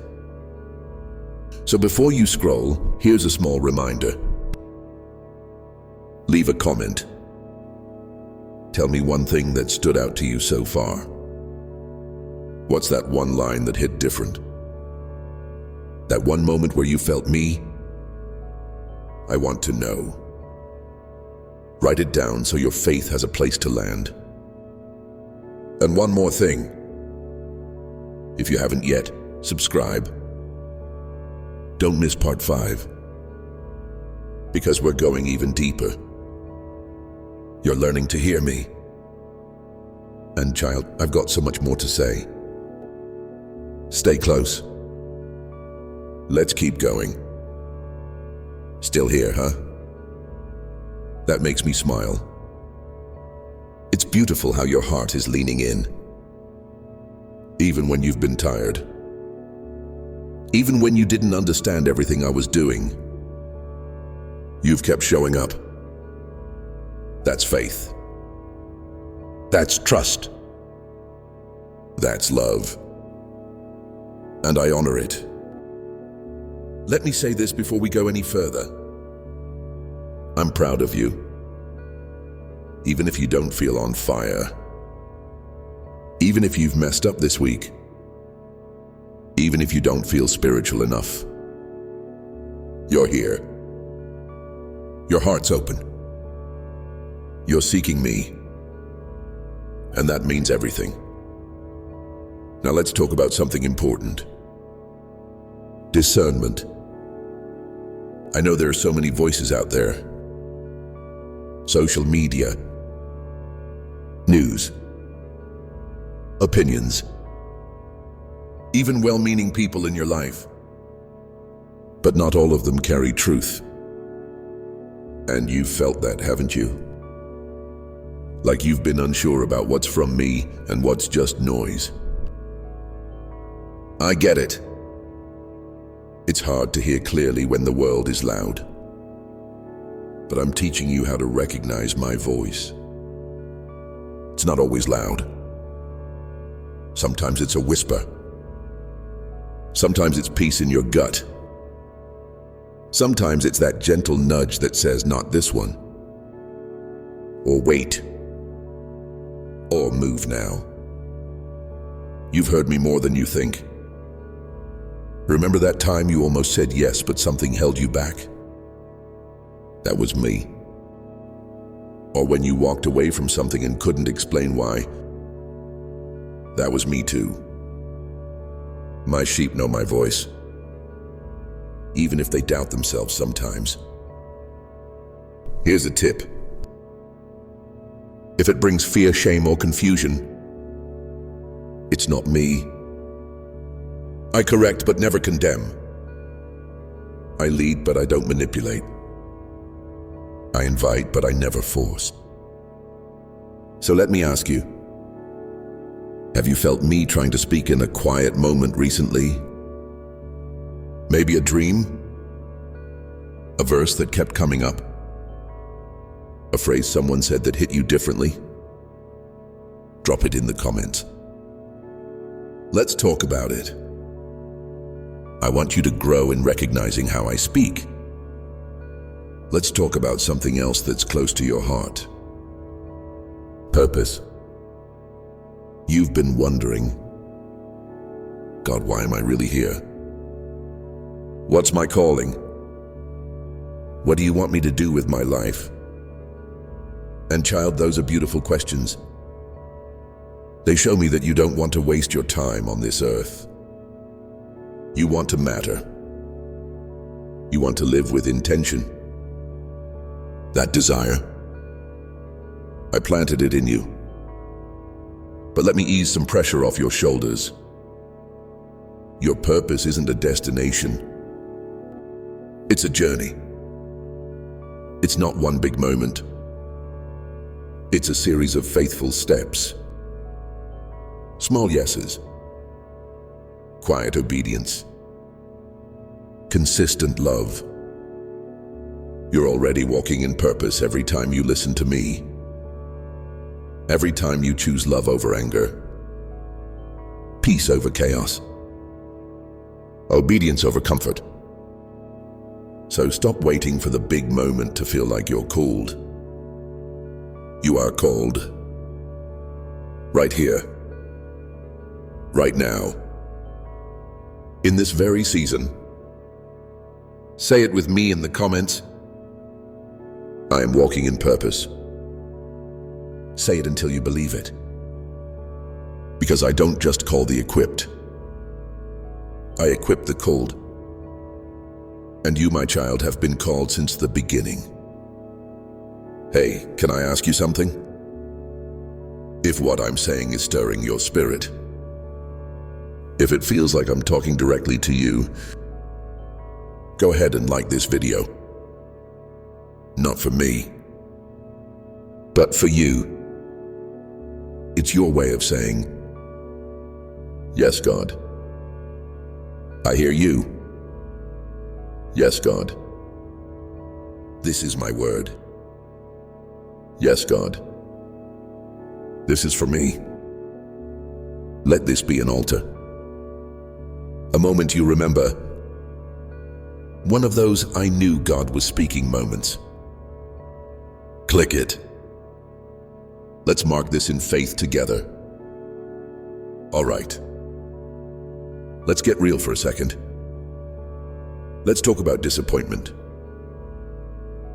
So before you scroll, here's a small reminder. Leave a comment. Tell me one thing that stood out to you so far. What's that one line that hit different? That one moment where you felt me? I want to know. Write it down so your faith has a place to land. And one more thing. If you haven't yet, subscribe. Don't miss part 5. Because we're going even deeper. You're learning to hear me. And child, I've got so much more to say. Stay close. Let's keep going. Still here, huh? That makes me smile. It's beautiful how your heart is leaning in. Even when you've been tired. Even when you didn't understand everything I was doing. You've kept showing up. That's faith. That's trust. That's love. And I honor it. Let me say this before we go any further. I'm proud of you. Even if you don't feel on fire. Even if you've messed up this week. Even if you don't feel spiritual enough. You're here. Your heart's open. You're seeking me. And that means everything. Now let's talk about something important. Discernment. I know there are so many voices out there. Social media. News. Opinions. Even well-meaning people in your life. But not all of them carry truth. And you've felt that, haven't you? Like you've been unsure about what's from me and what's just noise. I get it. It's hard to hear clearly when the world is loud. But I'm teaching you how to recognize my voice. It's not always loud. Sometimes it's a whisper. Sometimes it's peace in your gut. Sometimes it's that gentle nudge that says, not this one. Or wait. Or move now. You've heard me more than you think. Remember that time you almost said yes, but something held you back? That was me. Or when you walked away from something and couldn't explain why? That was me too. My sheep know my voice. Even if they doubt themselves sometimes. Here's a tip. If it brings fear, shame, or confusion, it's not me. I correct but never condemn. I lead but I don't manipulate. I invite but I never force. So let me ask you, have you felt me trying to speak in a quiet moment recently? Maybe a dream? A verse that kept coming up? A phrase someone said that hit you differently? Drop it in the comments. Let's talk about it. I want you to grow in recognizing how I speak. Let's talk about something else that's close to your heart. Purpose. You've been wondering, God, why am I really here? What's my calling? What do you want me to do with my life? And child, those are beautiful questions. They show me that you don't want to waste your time on this earth. You want to matter. You want to live with intention. That desire, I planted it in you. But let me ease some pressure off your shoulders. Your purpose isn't a destination. It's a journey. It's not one big moment. It's a series of faithful steps. Small yeses. Quiet obedience. Consistent love. You're already walking in purpose every time you listen to me. Every time you choose love over anger. Peace over chaos. Obedience over comfort. So stop waiting for the big moment to feel like you're called. You are called. Right here. Right now. In this very season. Say it with me in the comments. I am walking in purpose. Say it until you believe it. Because I don't just call the equipped. I equip the called. And you, my child, have been called since the beginning. Hey, can I ask you something? If what I'm saying is stirring your spirit, if it feels like I'm talking directly to you, go ahead and like this video. Not for me, but for you. It's your way of saying, yes, God. I hear you. Yes, God. This is my word. Yes, God. This is for me. Let this be an altar. A moment you remember. One of those I knew God was speaking moments. Click it. Let's mark this in faith together. All right. Let's get real for a second. Let's talk about disappointment.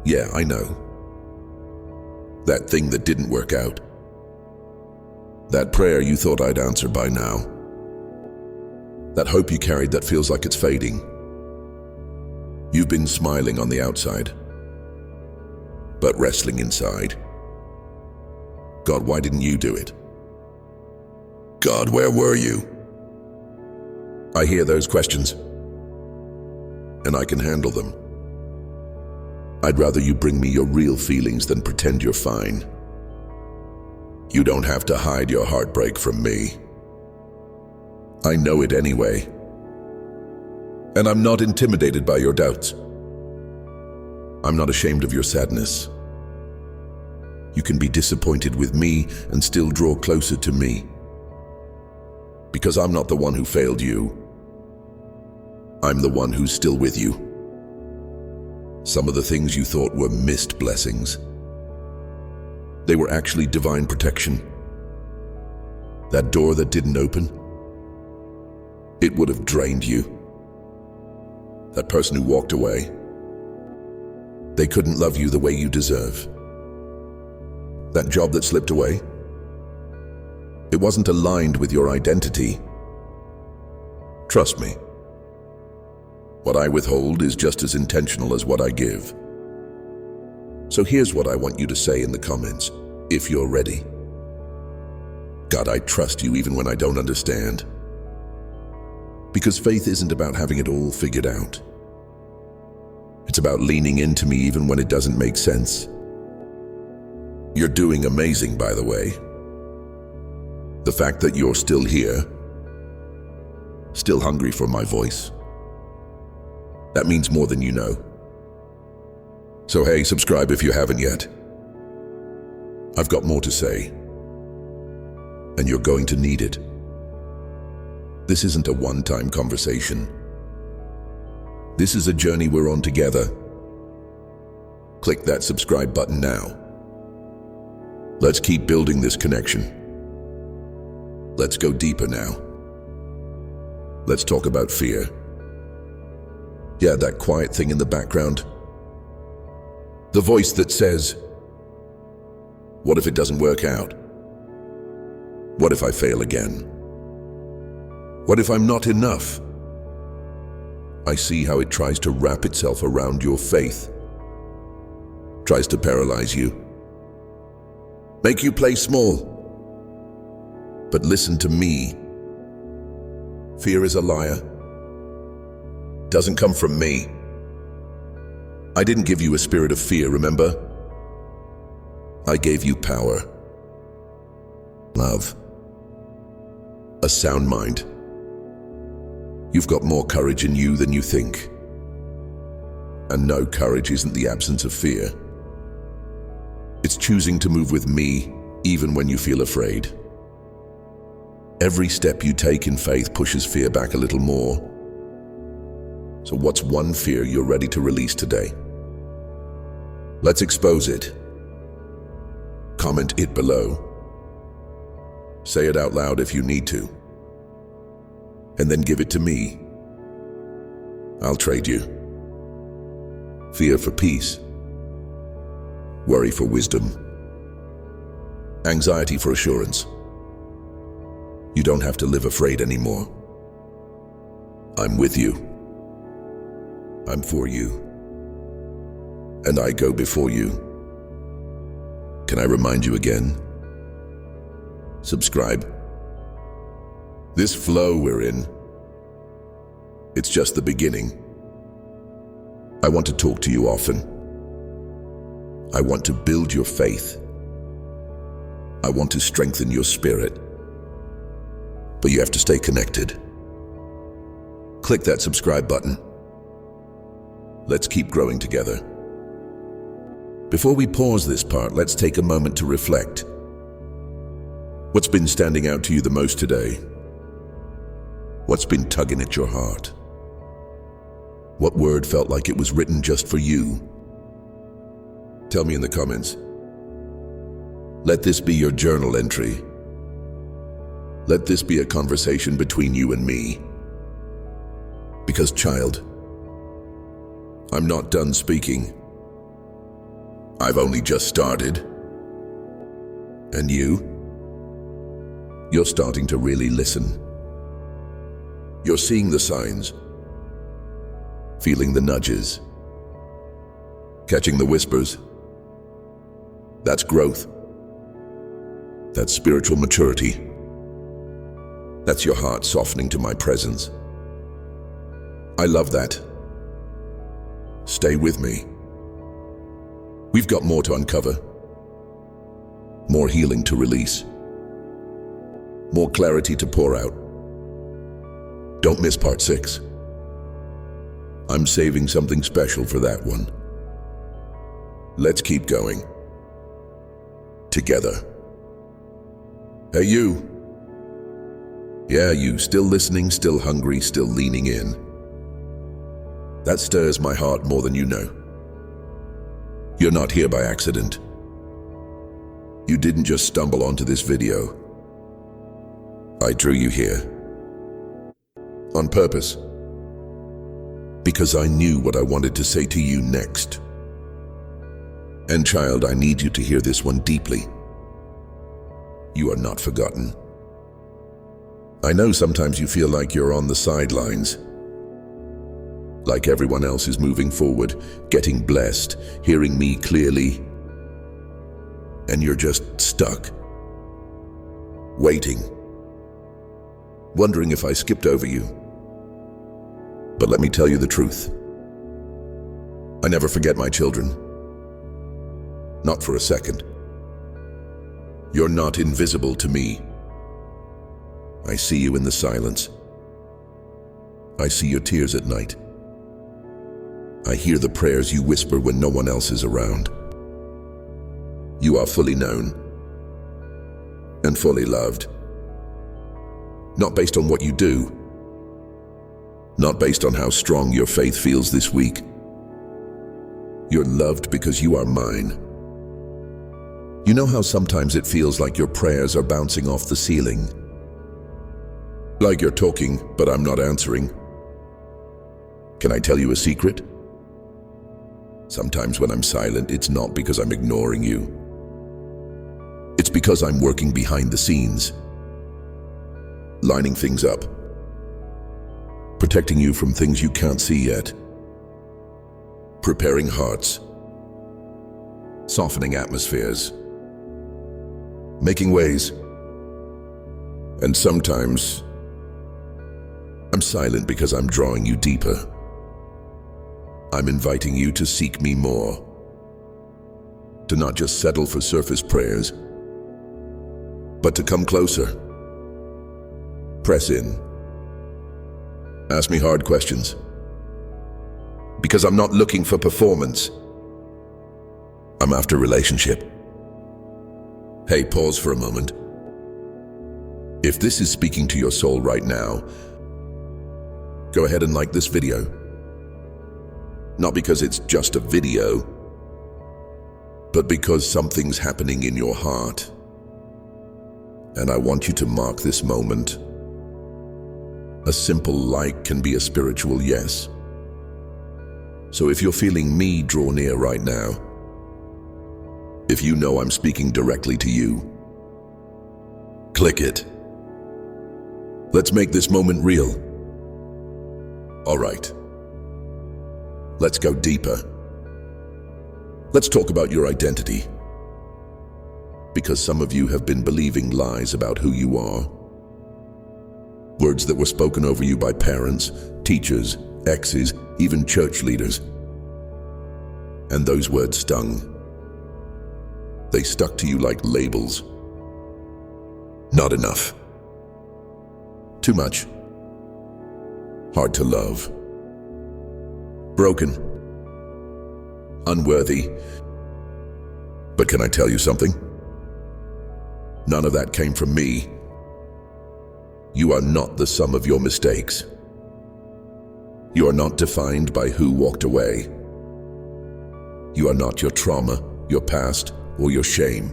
Yeah, I know. That thing that didn't work out. That prayer you thought I'd answer by now. That hope you carried that feels like it's fading. You've been smiling on the outside, but wrestling inside. God, why didn't you do it? God, where were you? I hear those questions, and I can handle them. I'd rather you bring me your real feelings than pretend you're fine. You don't have to hide your heartbreak from me. I know it anyway. And I'm not intimidated by your doubts. I'm not ashamed of your sadness. You can be disappointed with me and still draw closer to me. Because I'm not the one who failed you. I'm the one who's still with you. Some of the things you thought were missed blessings, they were actually divine protection. That door that didn't open, it would have drained you. That person who walked away, they couldn't love you the way you deserve. That job that slipped away, it wasn't aligned with your identity. Trust me. What I withhold is just as intentional as what I give. So here's what I want you to say in the comments, if you're ready. God, I trust you even when I don't understand. Because faith isn't about having it all figured out. It's about leaning into me even when it doesn't make sense. You're doing amazing, by the way. The fact that you're still here, still hungry for my voice, that means more than you know. So hey, subscribe if you haven't yet. I've got more to say, and you're going to need it. This isn't a one-time conversation. This is a journey we're on together. Click that subscribe button now. Let's keep building this connection. Let's go deeper now. Let's talk about fear. Yeah, that quiet thing in the background. The voice that says, what if it doesn't work out? What if I fail again? What if I'm not enough? I see how it tries to wrap itself around your faith, tries to paralyze you, make you play small. But listen to me. Fear is a liar. Doesn't come from me. I didn't give you a spirit of fear, remember? I gave you power, love, a sound mind. You've got more courage in you than you think. And no, courage isn't the absence of fear. It's choosing to move with me, even when you feel afraid. Every step you take in faith pushes fear back a little more. So what's one fear you're ready to release today? Let's expose it. Comment it below. Say it out loud if you need to. And then give it to me. I'll trade you. Fear for peace. Worry for wisdom. Anxiety for assurance. You don't have to live afraid anymore. I'm with you. I'm for you. And I go before you. Can I remind you again? Subscribe. This flow we're in, it's just the beginning. I want to talk to you often. I want to build your faith. I want to strengthen your spirit. But you have to stay connected. Click that subscribe button. Let's keep growing together. Before we pause this part, let's take a moment to reflect. What's been standing out to you the most today? What's been tugging at your heart? What word felt like it was written just for you? Tell me in the comments. Let this be your journal entry. Let this be a conversation between you and me. Because, child, I'm not done speaking. I've only just started. And you're starting to really listen. You're seeing the signs, feeling the nudges, catching the whispers. That's growth. That's spiritual maturity. That's your heart softening to my presence. I love that. Stay with me. We've got more to uncover, more healing to release, more clarity to pour out. Don't miss part 6. I'm saving something special for that one. Let's keep going. Together. Hey you. Yeah, you, still listening, still hungry, still leaning in. That stirs my heart more than you know. You're not here by accident. You didn't just stumble onto this video. I drew you here. On purpose. Because I knew what I wanted to say to you next. And child, I need you to hear this one deeply. You are not forgotten. I know sometimes you feel like you're on the sidelines. Like everyone else is moving forward, getting blessed, hearing me clearly. And you're just stuck. Waiting. Wondering if I skipped over you. But let me tell you the truth. I never forget my children. Not for a second. You're not invisible to me. I see you in the silence. I see your tears at night. I hear the prayers you whisper when no one else is around. You are fully known and fully loved. Not based on what you do, not based on how strong your faith feels this week. You're loved because you are mine. You know how sometimes it feels like your prayers are bouncing off the ceiling? Like you're talking, but I'm not answering. Can I tell you a secret? Sometimes when I'm silent, it's not because I'm ignoring you. It's because I'm working behind the scenes, lining things up, protecting you from things you can't see yet, preparing hearts, softening atmospheres, making ways. And sometimes I'm silent because I'm drawing you deeper. I'm inviting you to seek me more, to not just settle for surface prayers, but to come closer. Press in. Ask me hard questions. Because I'm not looking for performance. I'm after relationship. Hey, pause for a moment. If this is speaking to your soul right now, go ahead and like this video. Not because it's just a video, but because something's happening in your heart. And I want you to mark this moment. A simple like can be a spiritual yes. So if you're feeling me draw near right now, if you know I'm speaking directly to you, click it. Let's make this moment real. All right. Let's go deeper. Let's talk about your identity. Because some of you have been believing lies about who you are. Words that were spoken over you by parents, teachers, exes, even church leaders. And those words stung. They stuck to you like labels. Not enough. Too much. Hard to love. Broken. Unworthy. But can I tell you something? None of that came from me. You are not the sum of your mistakes. You are not defined by who walked away. You are not your trauma, your past, or your shame.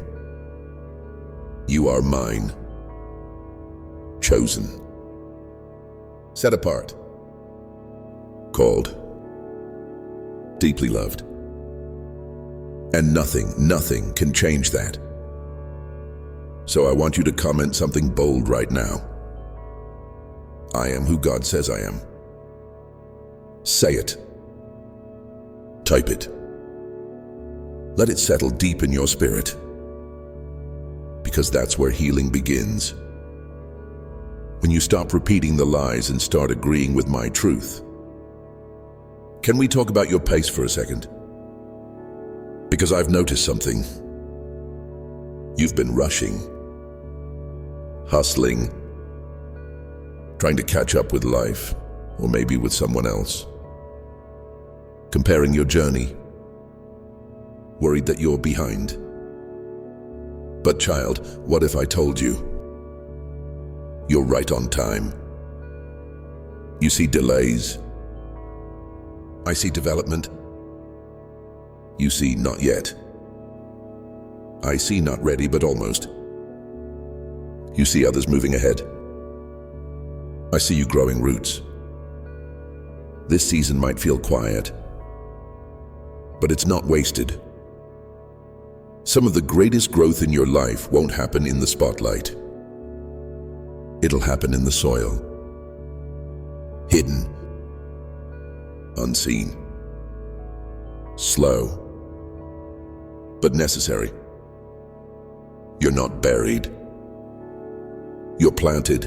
You are mine. Chosen. Set apart. Called. Deeply loved. And nothing can change that. So I want you to comment something bold right now. I am who God says I am. Say it. Type it. Let it settle deep in your spirit. Because that's where healing begins. When you stop repeating the lies and start agreeing with my truth. Can we talk about your pace for a second? Because I've noticed something. You've been rushing, hustling, trying to catch up with life, or maybe with someone else. Comparing your journey, worried that you're behind. But child, what if I told you? You're right on time. You see delays. I see development. You see not yet. I see not ready, but almost. You see others moving ahead. I see you growing roots. This season might feel quiet, but it's not wasted. Some of the greatest growth in your life won't happen in the spotlight. It'll happen in the soil. Hidden. Unseen. Slow. But necessary. You're not buried. You're planted.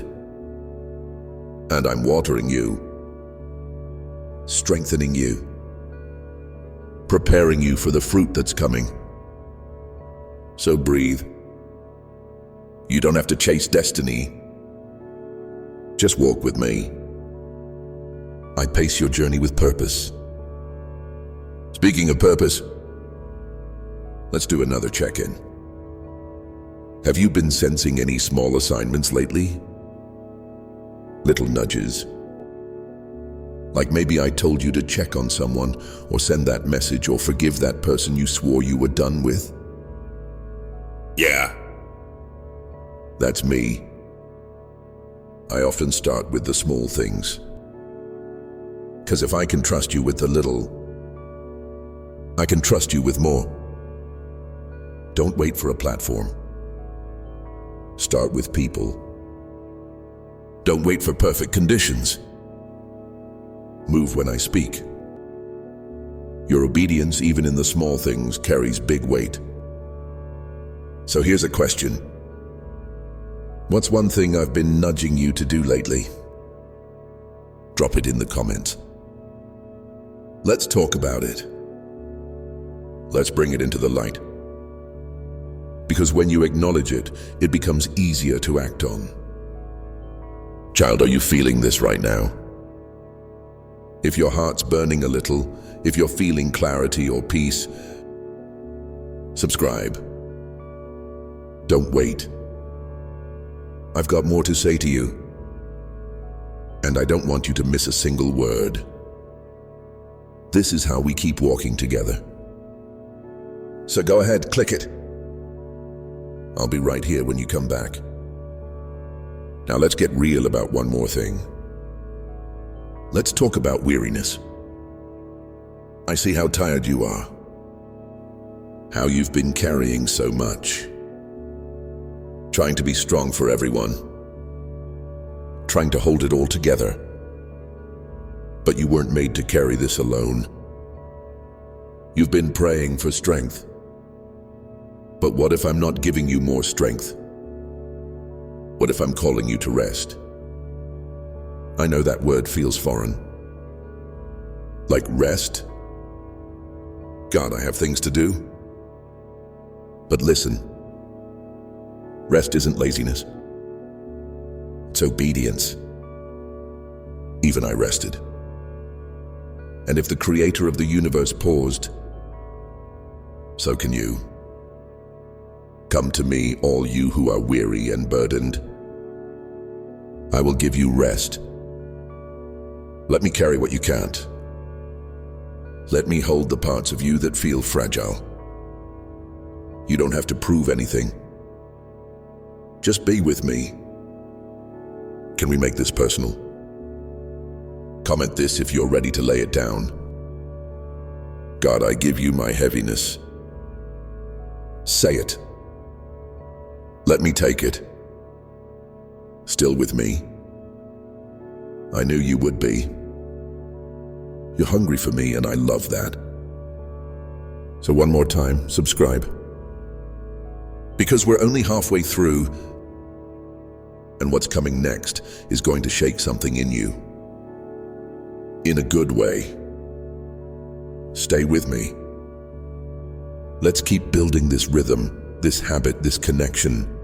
And I'm watering you. Strengthening you. Preparing you for the fruit that's coming. So breathe. You don't have to chase destiny. Just walk with me. I pace your journey with purpose. Speaking of purpose, let's do another check-in. Have you been sensing any small assignments lately? Little nudges, Like maybe I told you to check on someone, or send that message, or forgive that person you swore you were done with. Yeah, that's me. I often start with the small things. Because if I can trust you with the little, I can trust you with more. Don't wait for a platform. Start with people. Don't wait for perfect conditions. Move when I speak. Your obedience, even in the small things, carries big weight. So here's a question. What's one thing I've been nudging you to do lately? Drop it in the comments. Let's talk about it. Let's bring it into the light. Because when you acknowledge it, it becomes easier to act on. Child, are you feeling this right now? If your heart's burning a little, if you're feeling clarity or peace, subscribe. Don't wait. I've got more to say to you, and I don't want you to miss a single word. This is how we keep walking together. So go ahead, click it. I'll be right here when you come back. Now let's get real about one more thing. Let's talk about weariness. I see how tired you are. How you've been carrying so much. Trying to be strong for everyone. Trying to hold it all together. But you weren't made to carry this alone. You've been praying for strength. But what if I'm not giving you more strength? What if I'm calling you to rest? I know that word feels foreign. Like rest? God, I have things to do. But listen, rest isn't laziness. It's obedience. Even I rested. And if the creator of the universe paused, so can you. Come to me, all you who are weary and burdened. I will give you rest. Let me carry what you can't. Let me hold the parts of you that feel fragile. You don't have to prove anything. Just be with me. Can we make this personal? Comment this if you're ready to lay it down. God, I give you my heaviness. Say it. Let me take it. Still with me? I knew you would be. You're hungry for me, and I love that. So one more time, subscribe. Because we're only halfway through, and what's coming next is going to shake something in you. In a good way. Stay with me. Let's keep building this rhythm, this habit, this connection.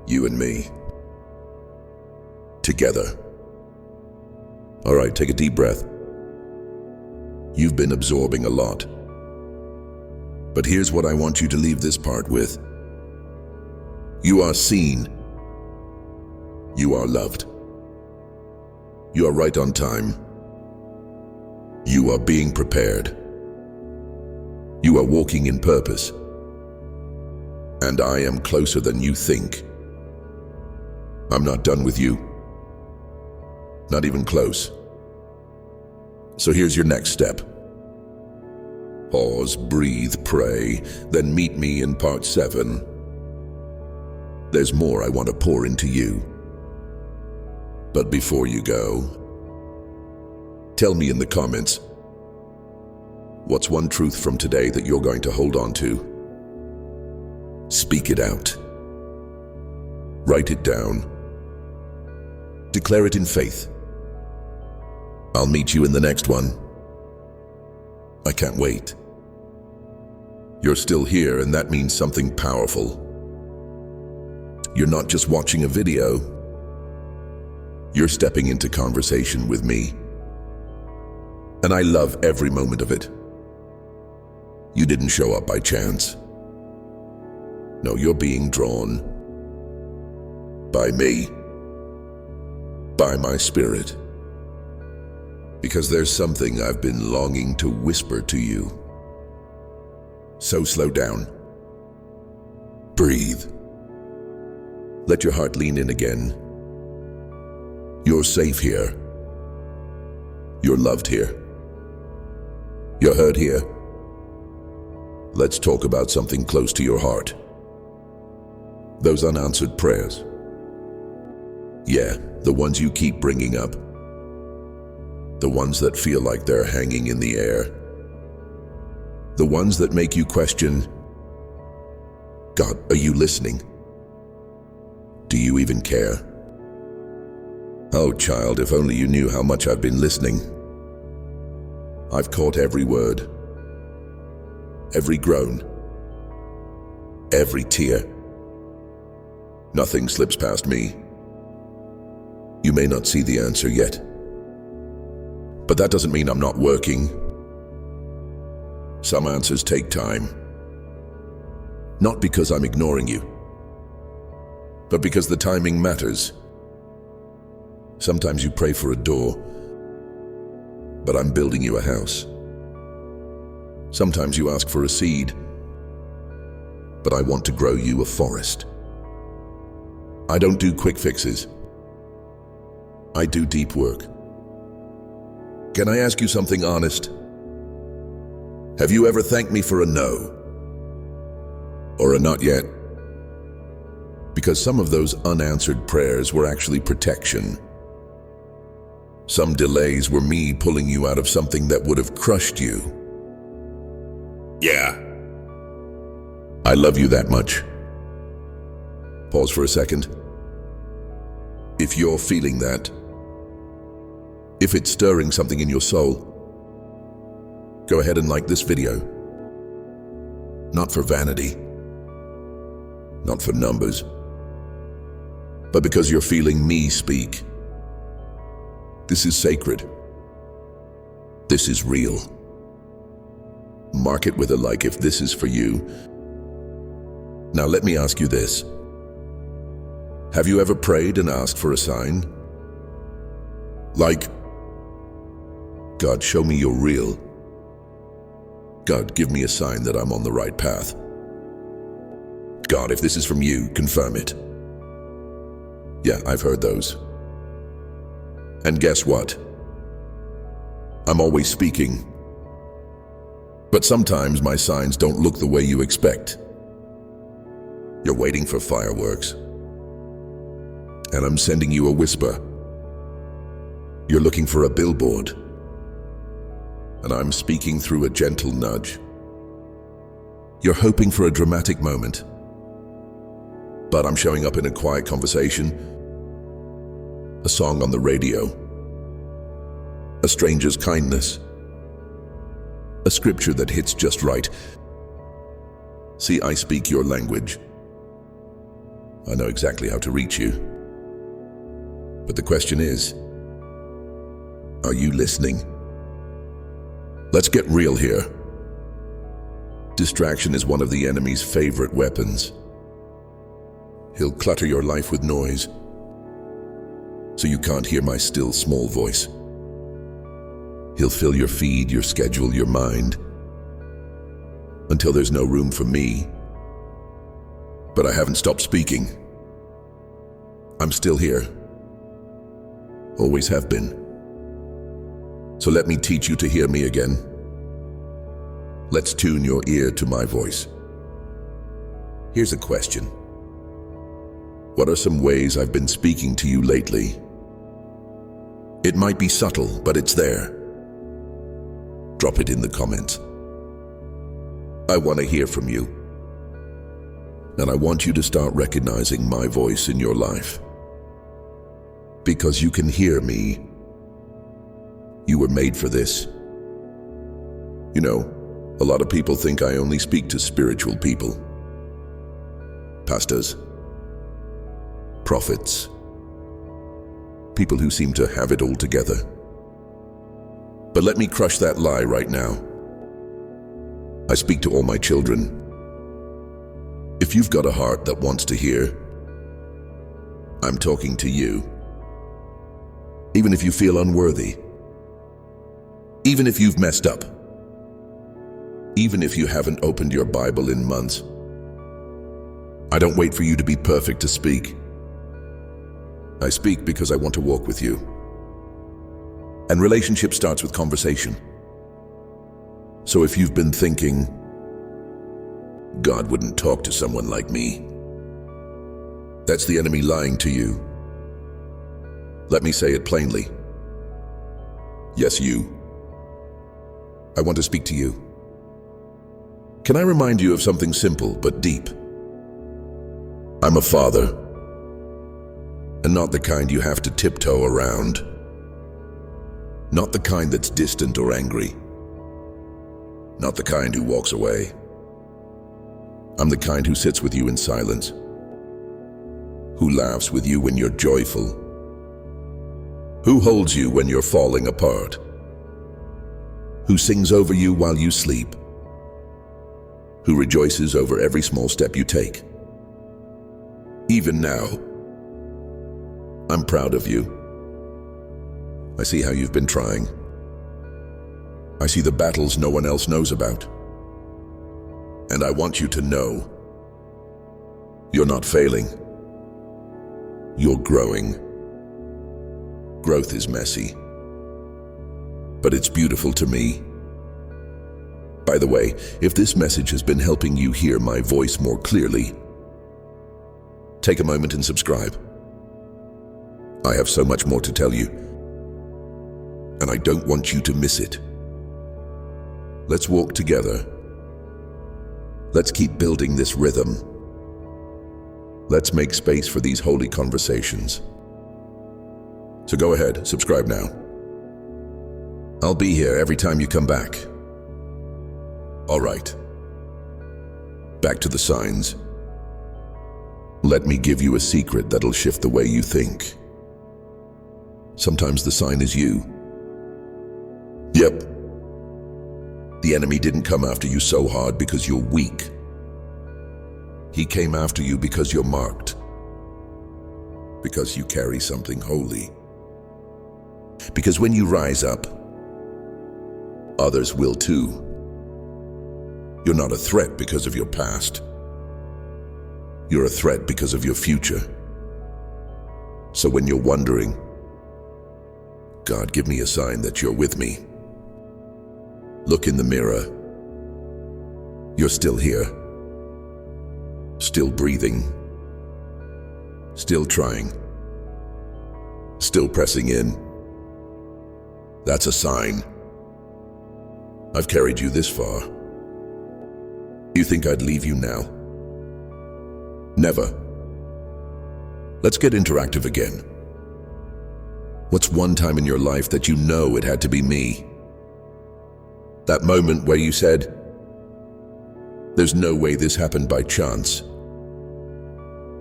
You and me. Together. All right, take a deep breath. You've been absorbing a lot. But here's what I want you to leave this part with. You are seen. You are loved. You are right on time. You are being prepared. You are walking in purpose. And I am closer than you think. I'm not done with you. Not even close. So here's your next step. Pause, breathe, pray, then meet me in part 7. There's more I want to pour into you. But before you go, tell me in the comments, what's one truth from today that you're going to hold on to? Speak it out. Write it down. Declare it in faith. I'll meet you in the next one. I can't wait. You're still here, and that means something powerful. You're not just watching a video. You're stepping into conversation with me. And I love every moment of it. You didn't show up by chance. No, you're being drawn by me, by my spirit. because there's something I've been longing to whisper to you. So slow down. Breathe. Let your heart lean in again. You're safe here. You're loved here. You're heard here. Let's talk about something close to your heart. Those unanswered prayers. Yeah, the ones you keep bringing up. The ones that feel like they're hanging in the air. The ones that make you question, God, are you listening? Do you even care? Oh, child, if only you knew how much I've been listening. I've caught every word, every groan, every tear. Nothing slips past me. You may not see the answer yet, but that doesn't mean I'm not working. Some answers take time. Not because I'm ignoring you, but because the timing matters. Sometimes you pray for a door, but I'm building you a house. Sometimes you ask for a seed, but I want to grow you a forest. I don't do quick fixes. I do deep work. Can I ask you something honest? Have you ever thanked me for a no? Or a not yet? Because some of those unanswered prayers were actually protection. Some delays were me pulling you out of something that would have crushed you. Yeah. I love you that much. Pause for a second. If you're feeling that, if it's stirring something in your soul, go ahead and like this video. Not for vanity, not for numbers, but because you're feeling me speak. This is sacred. This is real. Mark it with a like if this is for you. Now let me ask you this. Have you ever prayed and asked for a sign? Like, God, show me you're real. God, give me a sign that I'm on the right path. God, if this is from you, confirm it. Yeah, I've heard those. And guess what? I'm always speaking. But sometimes my signs don't look the way you expect. You're waiting for fireworks. And I'm sending you a whisper. You're looking for a billboard. And I'm speaking through a gentle nudge. You're hoping for a dramatic moment. But I'm showing up in a quiet conversation, a song on the radio, a stranger's kindness, a scripture that hits just right. See, I speak your language. I know exactly how to reach you. But the question is, are you listening? Let's get real here. Distraction is one of the enemy's favorite weapons. He'll clutter your life with noise, so you can't hear my still small voice. He'll fill your feed, your schedule, your mind, until there's no room for me. But I haven't stopped speaking. I'm still here. Always have been. So let me teach you to hear me again. Let's tune your ear to my voice. Here's a question. What are some ways I've been speaking to you lately? It might be subtle, but it's there. Drop it in the comments. I want to hear from you. And I want you to start recognizing my voice in your life. Because you can hear me. You were made for this. You know, a lot of people think I only speak to spiritual people. Pastors, prophets, people who seem to have it all together. But let me crush that lie right now. I speak to all my children. If you've got a heart that wants to hear, I'm talking to you. Even if you feel unworthy, Even if you've messed up, even if you haven't opened your Bible in months, I don't wait for you to be perfect to speak. I speak because I want to walk with you. And relationship starts with conversation. So if you've been thinking, God wouldn't talk to someone like me, that's the enemy lying to you. Let me say it plainly. Yes, you. I want to speak to you. Can I remind you of something simple but deep? I'm a father, and not the kind you have to tiptoe around. Not the kind that's distant or angry. Not the kind who walks away. I'm the kind who sits with you in silence, who laughs with you when you're joyful, who holds you when you're falling apart, who sings over you while you sleep, who rejoices over every small step you take. Even now, I'm proud of you. I see how you've been trying. I see the battles no one else knows about. And I want you to know, you're not failing. You're growing. Growth is messy, but it's beautiful to me. By the way, if this message has been helping you hear my voice more clearly, take a moment and subscribe. I have so much more to tell you, and I don't want you to miss it. Let's walk together. Let's keep building this rhythm. Let's make space for these holy conversations. So go ahead, subscribe now. I'll be here every time you come back. All right. Back to the signs. Let me give you a secret that'll shift the way you think. Sometimes the sign is you. Yep. The enemy didn't come after you so hard because you're weak. He came after you because you're marked. Because you carry something holy. Because when you rise up, others will too. You're not a threat because of your past. You're a threat because of your future. So when you're wondering, God, give me a sign that you're with me, look in the mirror. You're still here. Still breathing. Still trying. Still pressing in. That's a sign. I've carried you this far. You think I'd leave you now? Never. Let's get interactive again. What's one time in your life that you know it had to be me? That moment where you said, there's no way this happened by chance.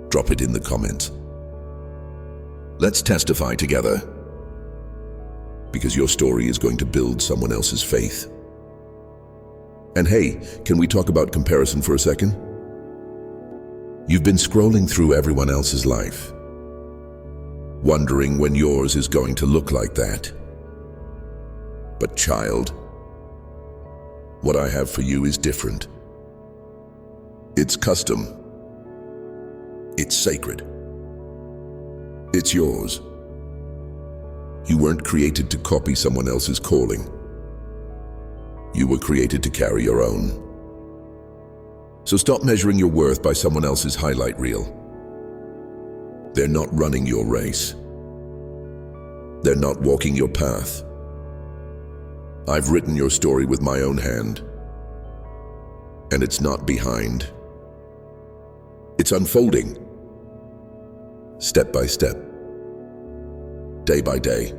Drop it in the comments. Let's testify together, because your story is going to build someone else's faith. And hey, can we talk about comparison for a second? You've been scrolling through everyone else's life, wondering when yours is going to look like that. But child, what I have for you is different. It's custom. It's sacred. It's yours. You weren't created to copy someone else's calling. You were created to carry your own. So stop measuring your worth by someone else's highlight reel. They're not running your race. They're not walking your path. I've written your story with my own hand. And it's not behind. It's unfolding. Step by step. Day by day.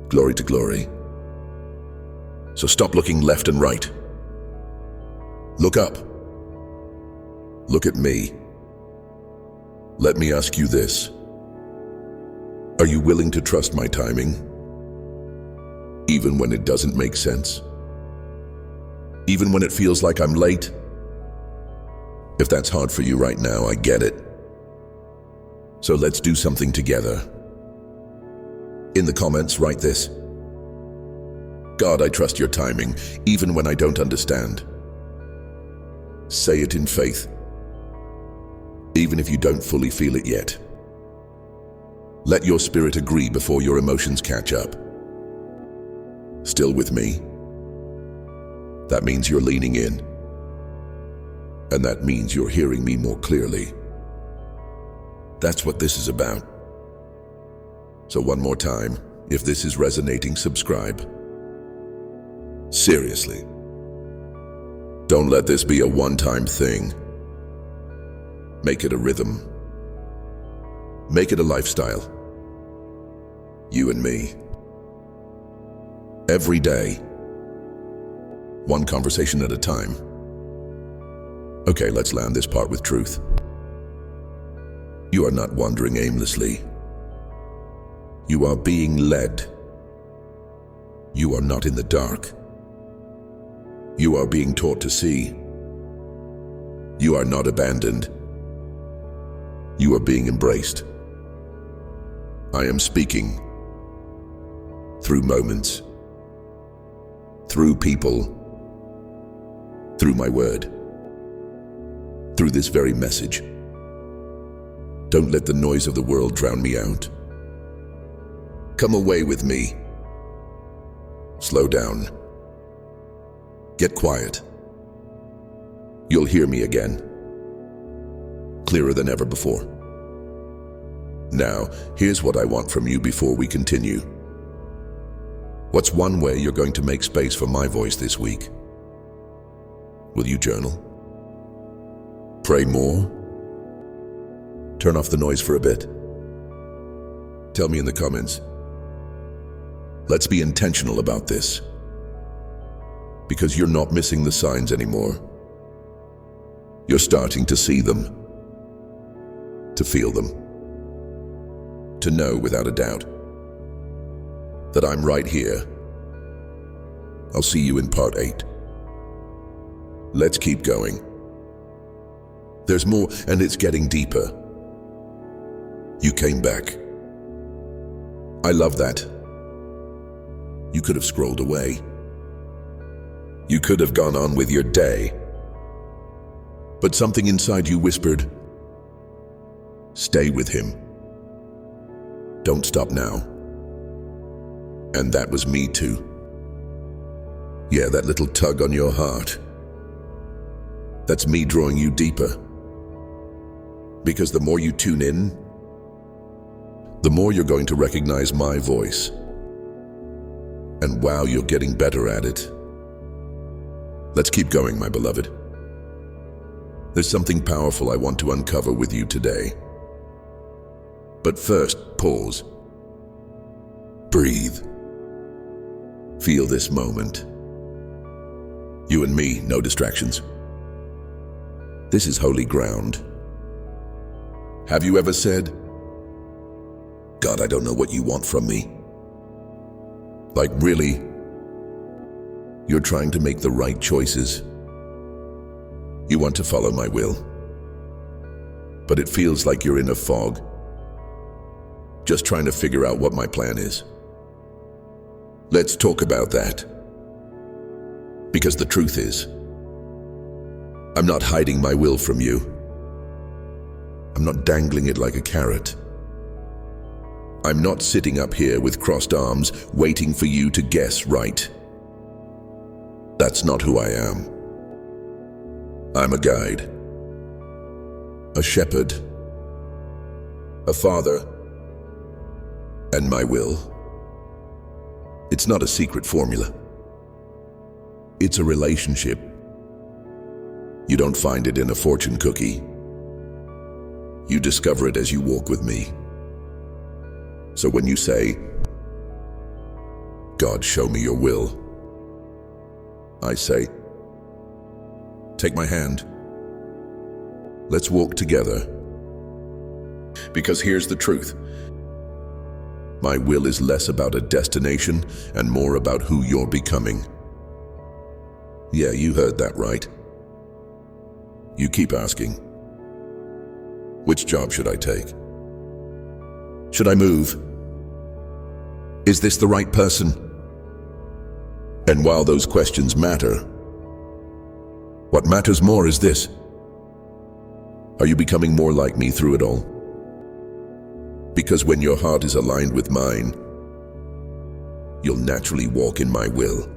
Glory to glory. So stop looking left and right. Look up. Look at me. Let me ask you this. Are you willing to trust my timing? Even when it doesn't make sense? Even when it feels like I'm late? If that's hard for you right now, I get it. So let's do something together. In the comments, write this. God, I trust your timing, even when I don't understand. Say it in faith, even if you don't fully feel it yet. Let your spirit agree before your emotions catch up. Still with me? That means you're leaning in. And that means you're hearing me more clearly. That's what this is about. So one more time, if this is resonating, subscribe. Seriously. Don't let this be a one-time thing. Make it a rhythm. Make it a lifestyle. You and me. Every day. One conversation at a time. Okay, let's land this part with truth. You are not wandering aimlessly. You are being led. You are not in the dark. You are being taught to see. You are not abandoned. You are being embraced. I am speaking through moments, through people, through my word, through this very message. Don't let the noise of the world drown me out. Come away with me. Slow down. Get quiet. You'll hear me again, clearer than ever before. Now, here's what I want from you before we continue. What's one way you're going to make space for my voice this week? Will you journal? Pray more? Turn off the noise for a bit? Tell me in the comments. Let's be intentional about this. Because you're not missing the signs anymore. You're starting to see them. To feel them. To know without a doubt that I'm right here. I'll see you in part 8. Let's keep going. There's more, and it's getting deeper. You came back. I love that. You could have scrolled away. You could have gone on with your day. But something inside you whispered, stay with him. Don't stop now. And that was me too. Yeah, that little tug on your heart. That's me drawing you deeper. Because the more you tune in, the more you're going to recognize my voice. And wow, you're getting better at it. Let's keep going, my beloved. There's something powerful I want to uncover with you today. But first, pause. Breathe. Feel this moment. You and me, no distractions. This is holy ground. Have you ever said, God, I don't know what you want from me? Like, really? You're trying to make the right choices. You want to follow my will. But it feels like you're in a fog, just trying to figure out what my plan is. Let's talk about that. Because the truth is, I'm not hiding my will from you. I'm not dangling it like a carrot. I'm not sitting up here with crossed arms, waiting for you to guess right. That's not who I am. I'm a guide, a shepherd, a father, and my will. It's not a secret formula. It's a relationship. You don't find it in a fortune cookie. You discover it as you walk with me. So when you say, God, show me your will, I say, take my hand. Let's walk together. Because here's the truth. My will is less about a destination and more about who you're becoming. Yeah, you heard that right. You keep asking, which job should I take? Should I move? Is this the right person? And while those questions matter, what matters more is this. Are you becoming more like me through it all? Because when your heart is aligned with mine, you'll naturally walk in my will.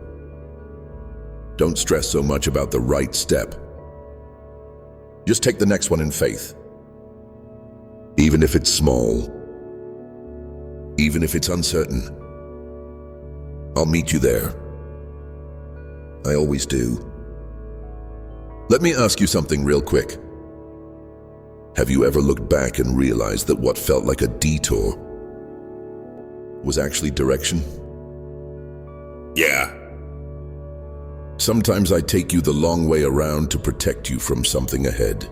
Don't stress so much about the right step. Just take the next one in faith. Even if it's small, even if it's uncertain, I'll meet you there. I always do. Let me ask you something real quick. Have you ever looked back and realized that what felt like a detour was actually direction? Yeah. Sometimes I take you the long way around to protect you from something ahead.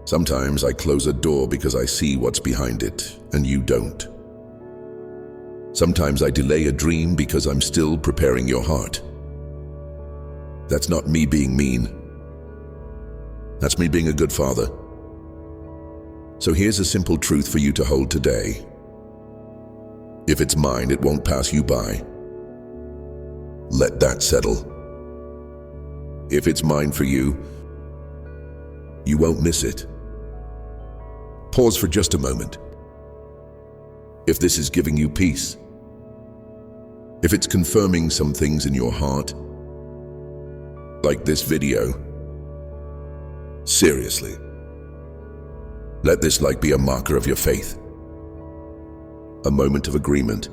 Sometimes I close a door because I see what's behind it, and you don't. Sometimes I delay a dream because I'm still preparing your heart. That's not me being mean. That's me being a good father. So here's a simple truth for you to hold today. If it's mine, it won't pass you by. Let that settle. If it's mine for you, you won't miss it. Pause for just a moment. If this is giving you peace, if it's confirming some things in your heart, like this video, seriously, let this like be a marker of your faith, a moment of agreement.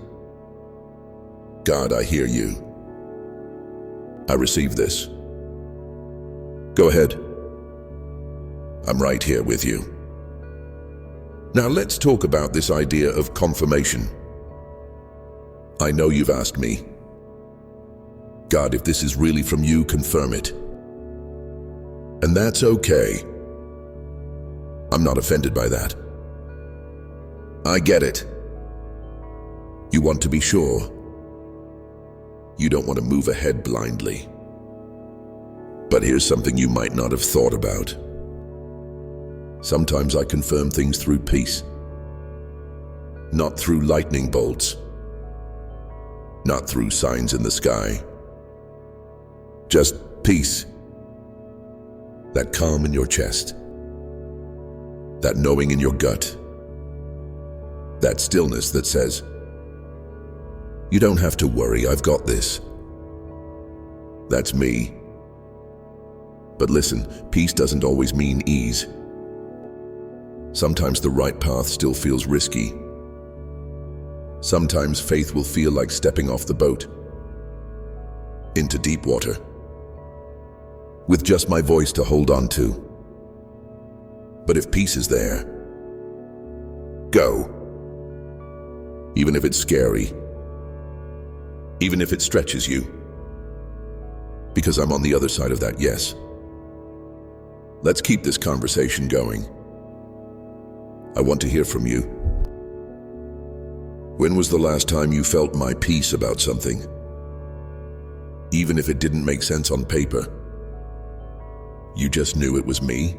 God, I hear you. I receive this. Go ahead. I'm right here with you. Now let's talk about this idea of confirmation. I know you've asked me, God, if this is really from you, confirm it. And that's okay. I'm not offended by that. I get it. You want to be sure. You don't want to move ahead blindly. But here's something you might not have thought about. Sometimes I confirm things through peace. Not through lightning bolts. Not through signs in the sky. Just peace. That calm in your chest. That knowing in your gut. That stillness that says, you don't have to worry, I've got this. That's me. But listen, peace doesn't always mean ease. Sometimes the right path still feels risky. Sometimes faith will feel like stepping off the boat into deep water, with just my voice to hold on to. But if peace is there, go. Even if it's scary, even if it stretches you, because I'm on the other side of that yes. Let's keep this conversation going. I want to hear from you. When was the last time you felt my peace about something? Even if it didn't make sense on paper, you just knew it was me?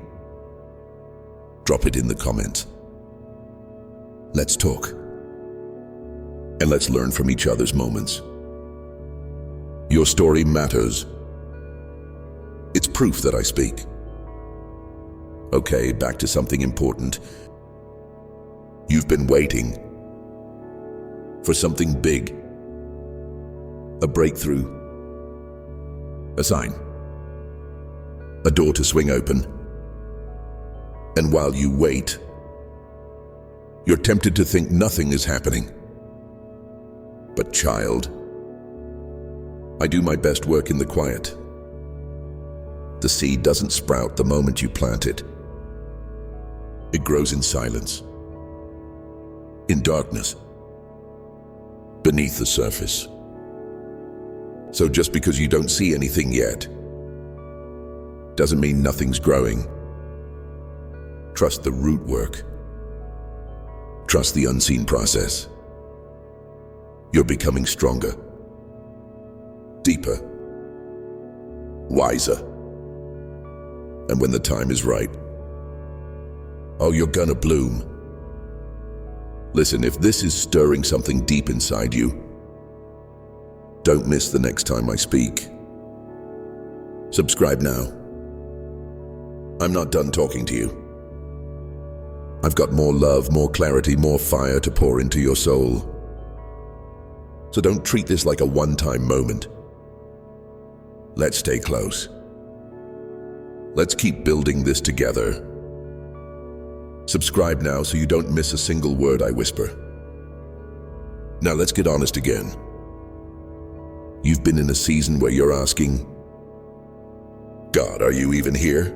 Drop it in the comments. Let's talk. And let's learn from each other's moments. Your story matters. It's proof that I speak. Okay, back to something important. You've been waiting for something big, a breakthrough, a sign, a door to swing open. And while you wait, you're tempted to think nothing is happening. But child, I do my best work in the quiet. The seed doesn't sprout the moment you plant it. It grows in silence, in darkness, beneath the surface. So just because you don't see anything yet, doesn't mean nothing's growing. Trust the root work. Trust the unseen process. You're becoming stronger, deeper, wiser. And when the time is right, oh, you're gonna bloom. Listen, if this is stirring something deep inside you, Don't miss the next time I speak. Subscribe now. I'm not done talking to you. I've got more love, more clarity, more fire to pour into your soul. So don't treat this like a one-time moment. Let's stay close. Let's keep building this together. Subscribe now so you don't miss a single word I whisper. Now let's get honest again. You've been in a season where you're asking, God, are you even here?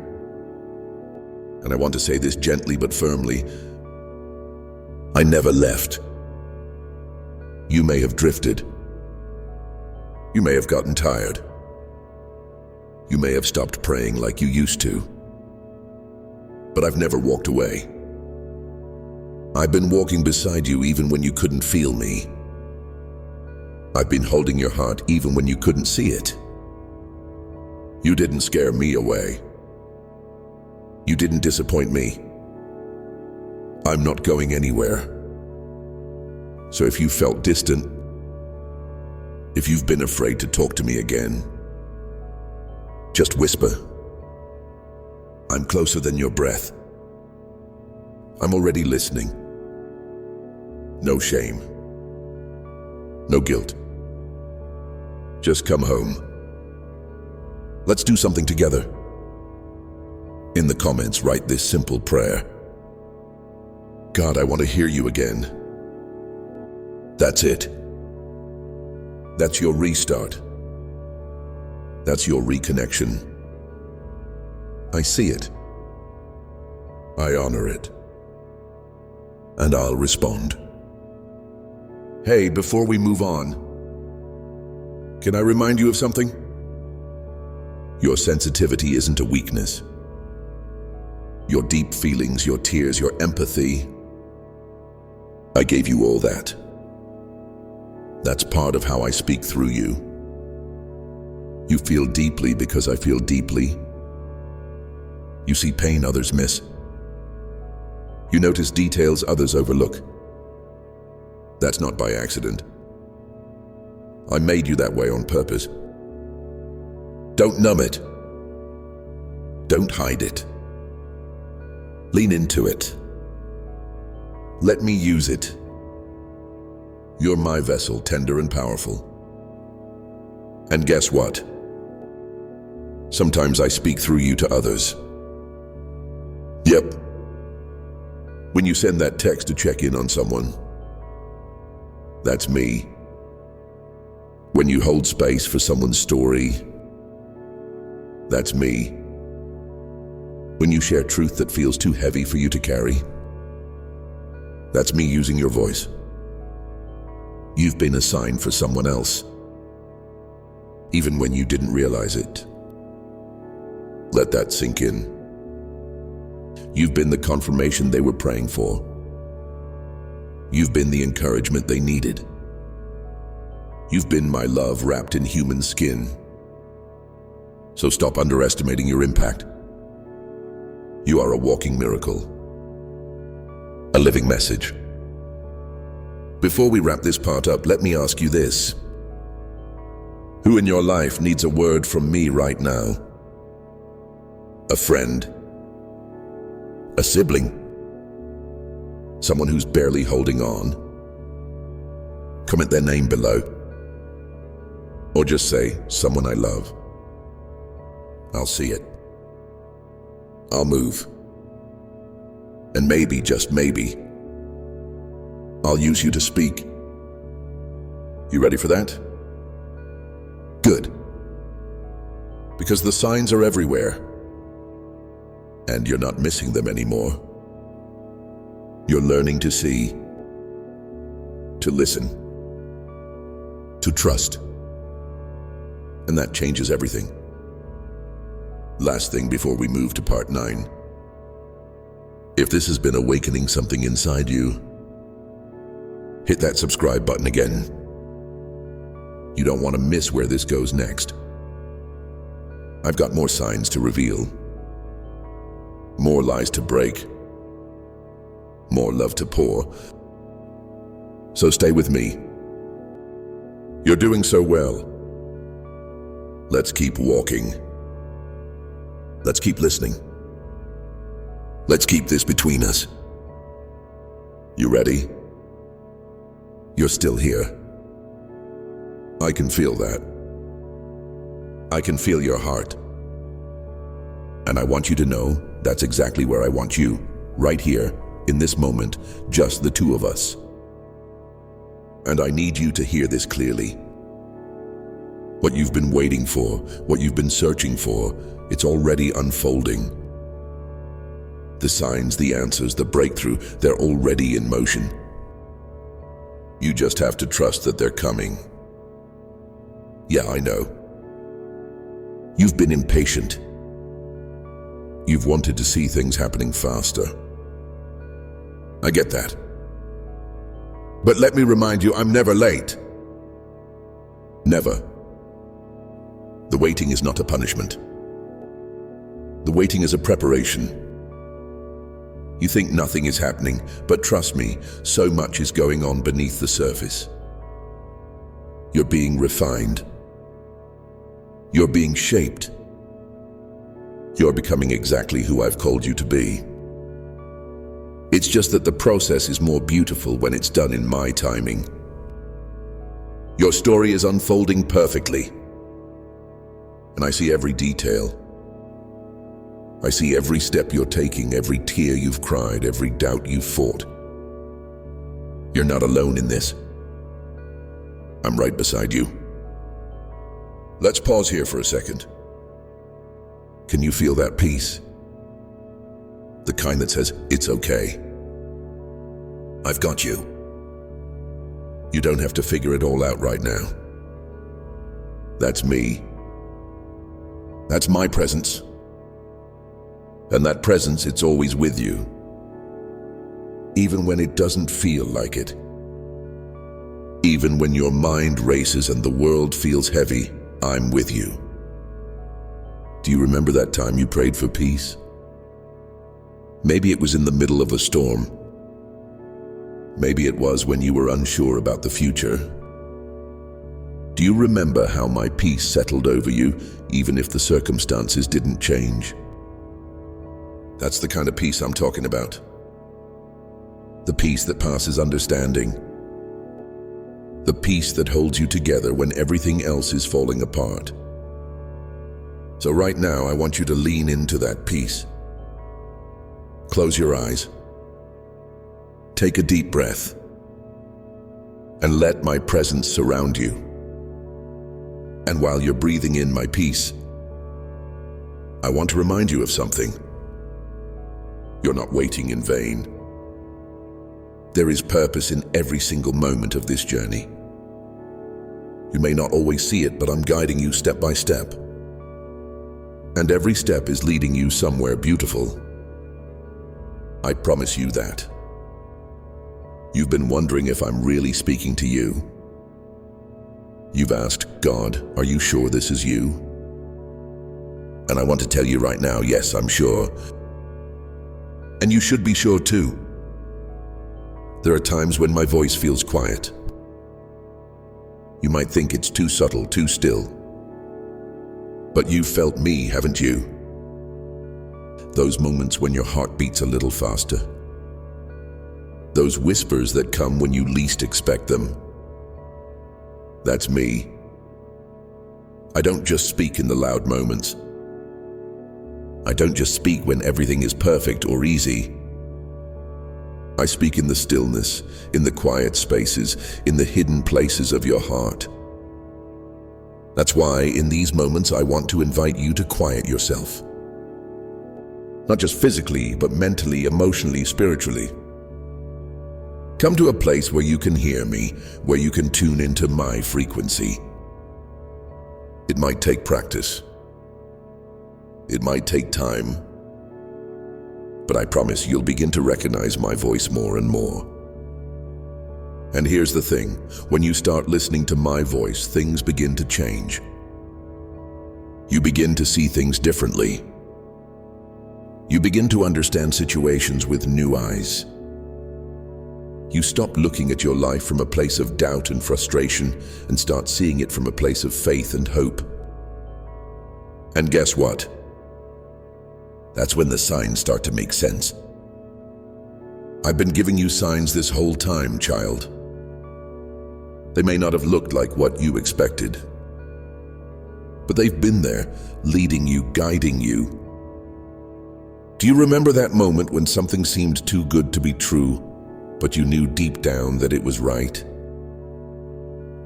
And I want to say this gently but firmly. I never left. You may have drifted. You may have gotten tired. You may have stopped praying like you used to. But I've never walked away. I've been walking beside you even when you couldn't feel me. I've been holding your heart even when you couldn't see it. You didn't scare me away. You didn't disappoint me. I'm not going anywhere. So if you felt distant, if you've been afraid to talk to me again, just whisper. I'm closer than your breath. I'm already listening. No shame. No guilt. Just come home. Let's do something together. In the comments, write this simple prayer. God, I want to hear you again. That's it. That's your restart. That's your reconnection. I see it. I honor it. And I'll respond. Hey, before we move on, can I remind you of something? Your sensitivity isn't a weakness. Your deep feelings, your tears, your empathy, I gave you all that. That's part of how I speak through you. You feel deeply because I feel deeply. You see pain others miss. You notice details others overlook. That's not by accident. I made you that way on purpose. Don't numb it. Don't hide it. Lean into it. Let me use it. You're my vessel, tender and powerful. And guess what? Sometimes I speak through you to others. Yep. When you send that text to check in on someone, that's me. When you hold space for someone's story, that's me. When you share truth that feels too heavy for you to carry, that's me using your voice. You've been a sign for someone else, even when you didn't realize it. Let that sink in. You've been the confirmation they were praying for. You've been the encouragement they needed. You've been my love wrapped in human skin. So stop underestimating your impact. You are a walking miracle, a living message. Before we wrap this part up, let me ask you this. Who in your life needs a word from me right now? A friend? A sibling? Someone who's barely holding on? Comment their name below. Or just say, someone I love. I'll see it. I'll move. And maybe, just maybe, I'll use you to speak. You ready for that? Good. Because the signs are everywhere. And you're not missing them anymore. You're learning to see, to listen, to trust. And that changes everything. Last thing before we move to part 9. If this has been awakening something inside you, hit that subscribe button again. You don't want to miss where this goes next. I've got more signs to reveal, more lies to break, more love to pour. So stay with me. You're doing so well. Let's keep walking. Let's keep listening. Let's keep this between us. You ready? You're still here. I can feel that. I can feel your heart. And I want you to know that's exactly where I want you, right here, in this moment, just the two of us. And I need you to hear this clearly. What you've been waiting for, what you've been searching for, it's already unfolding. The signs, the answers, the breakthrough, they're already in motion. You just have to trust that they're coming. Yeah, I know. You've been impatient. You've wanted to see things happening faster. I get that. But let me remind you, I'm never late. Never. The waiting is not a punishment. The waiting is a preparation. You think nothing is happening, but trust me, so much is going on beneath the surface. You're being refined. You're being shaped. You're becoming exactly who I've called you to be. It's just that the process is more beautiful when it's done in my timing. Your story is unfolding perfectly. And I see every detail. I see every step you're taking, every tear you've cried, every doubt you've fought. You're not alone in this. I'm right beside you. Let's pause here for a second. Can you feel that peace? The kind that says, it's okay. I've got you. You don't have to figure it all out right now. That's me. That's my presence. And that presence, it's always with you. Even when it doesn't feel like it. Even when your mind races and the world feels heavy, I'm with you. Do you remember that time you prayed for peace? Maybe it was in the middle of a storm. Maybe it was when you were unsure about the future. Do you remember how my peace settled over you, even if the circumstances didn't change? That's the kind of peace I'm talking about. The peace that passes understanding. The peace that holds you together when everything else is falling apart. So right now, I want you to lean into that peace. Close your eyes. Take a deep breath. And let my presence surround you. And while you're breathing in my peace, I want to remind you of something. You're not waiting in vain. There is purpose in every single moment of this journey. You may not always see it, but I'm guiding you step by step. And every step is leading you somewhere beautiful. I promise you that. You've been wondering if I'm really speaking to you. You've asked, God, are you sure this is you? And I want to tell you right now, yes, I'm sure. And you should be sure too. There are times when my voice feels quiet. You might think it's too subtle, too still. But you've felt me, haven't you? Those moments when your heart beats a little faster. Those whispers that come when you least expect them. That's me. I don't just speak in the loud moments. I don't just speak when everything is perfect or easy. I speak in the stillness, in the quiet spaces, in the hidden places of your heart. That's why in these moments I want to invite you to quiet yourself. Not just physically, but mentally, emotionally, spiritually. Come to a place where you can hear me, where you can tune into my frequency. It might take practice. It might take time. But I promise you'll begin to recognize my voice more and more. And here's the thing, when you start listening to my voice, things begin to change. You begin to see things differently. You begin to understand situations with new eyes. You stop looking at your life from a place of doubt and frustration and start seeing it from a place of faith and hope. And guess what? That's when the signs start to make sense. I've been giving you signs this whole time, child. They may not have looked like what you expected, but they've been there, leading you, guiding you. Do you remember that moment when something seemed too good to be true, but you knew deep down that it was right?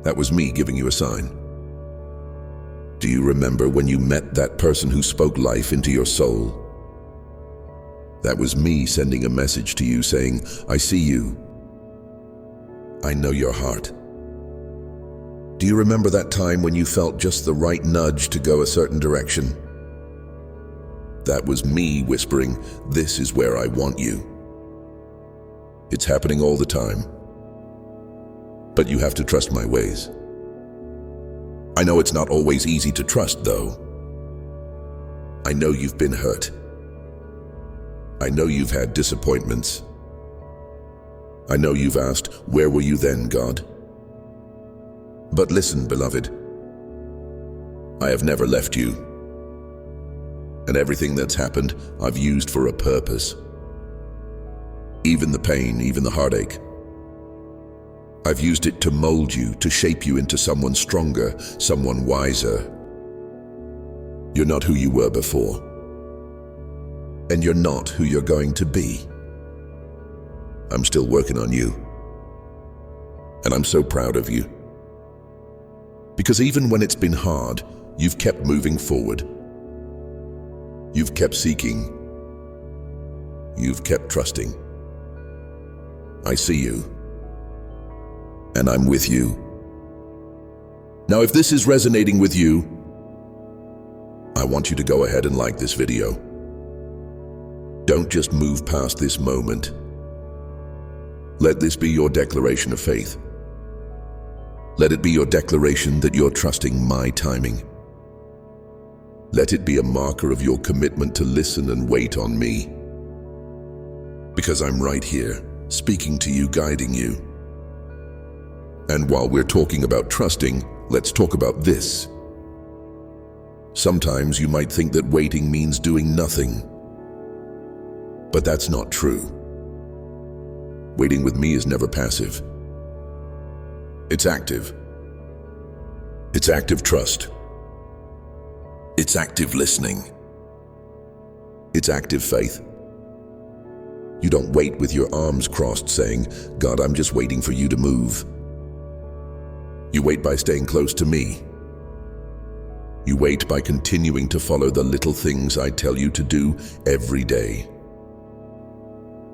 That was me giving you a sign. Do you remember when you met that person who spoke life into your soul? That was me sending a message to you saying, I see you. I know your heart. Do you remember that time when you felt just the right nudge to go a certain direction? That was me whispering, this is where I want you. It's happening all the time. But you have to trust my ways. I know it's not always easy to trust, though. I know you've been hurt. I know you've had disappointments. I know you've asked, where were you then, God? But listen, beloved, I have never left you. And everything that's happened, I've used for a purpose. Even the pain, even the heartache. I've used it to mold you, to shape you into someone stronger, someone wiser. You're not who you were before. And you're not who you're going to be. I'm still working on you. And I'm so proud of you. Because even when it's been hard, you've kept moving forward. You've kept seeking. You've kept trusting. I see you. And I'm with you. Now, if this is resonating with you, I want you to go ahead and like this video. Don't just move past this moment. Let this be your declaration of faith. Let it be your declaration that you're trusting my timing. Let it be a marker of your commitment to listen and wait on me. Because I'm right here, speaking to you, guiding you. And while we're talking about trusting, let's talk about this. Sometimes you might think that waiting means doing nothing. But that's not true. Waiting with me is never passive. It's active. It's active trust. It's active listening. It's active faith. You don't wait with your arms crossed saying, God, I'm just waiting for you to move. You wait by staying close to me. You wait by continuing to follow the little things I tell you to do every day.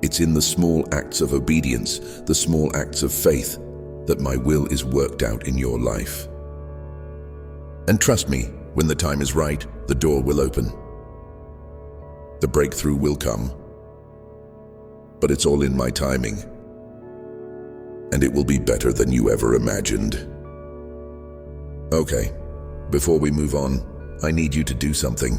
It's in the small acts of obedience, the small acts of faith, that my will is worked out in your life. And trust me, when the time is right, the door will open. The breakthrough will come. But it's all in my timing. And it will be better than you ever imagined. Okay, before we move on, I need you to do something.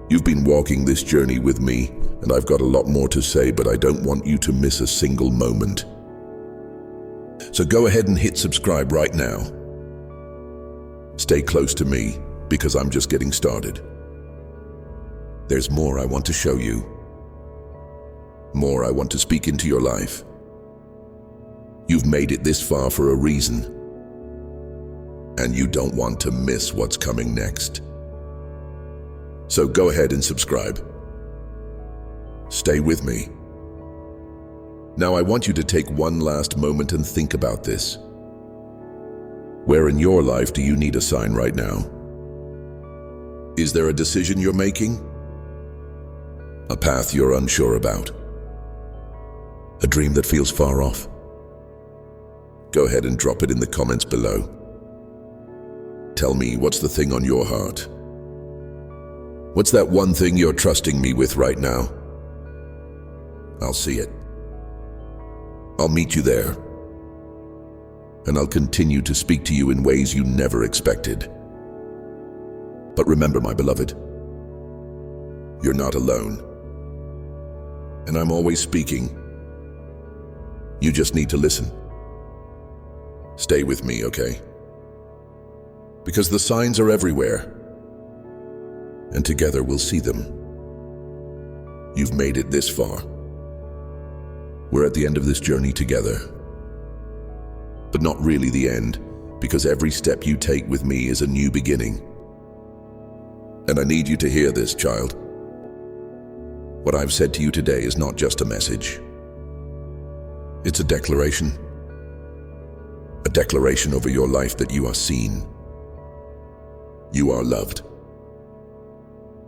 You've been walking this journey with me, and I've got a lot more to say, but I don't want you to miss a single moment. So go ahead and hit subscribe right now. Stay close to me, because I'm just getting started. There's more I want to show you. More I want to speak into your life. You've made it this far for a reason. And you don't want to miss what's coming next. So go ahead and subscribe. Stay with me. Now I want you to take one last moment and think about this. Where in your life do you need a sign right now? Is there a decision you're making? A path you're unsure about? A dream that feels far off? Go ahead and drop it in the comments below. Tell me, what's the thing on your heart? What's that one thing you're trusting me with right now? I'll see it. I'll meet you there. And I'll continue to speak to you in ways you never expected. But remember, my beloved, you're not alone. And I'm always speaking. You just need to listen. Stay with me, okay? Because the signs are everywhere, and together we'll see them. You've made it this far. We're at the end of this journey together. But not really the end, because every step you take with me is a new beginning. And I need you to hear this, child. What I've said to you today is not just a message. It's a declaration. A declaration over your life that you are seen. You are loved.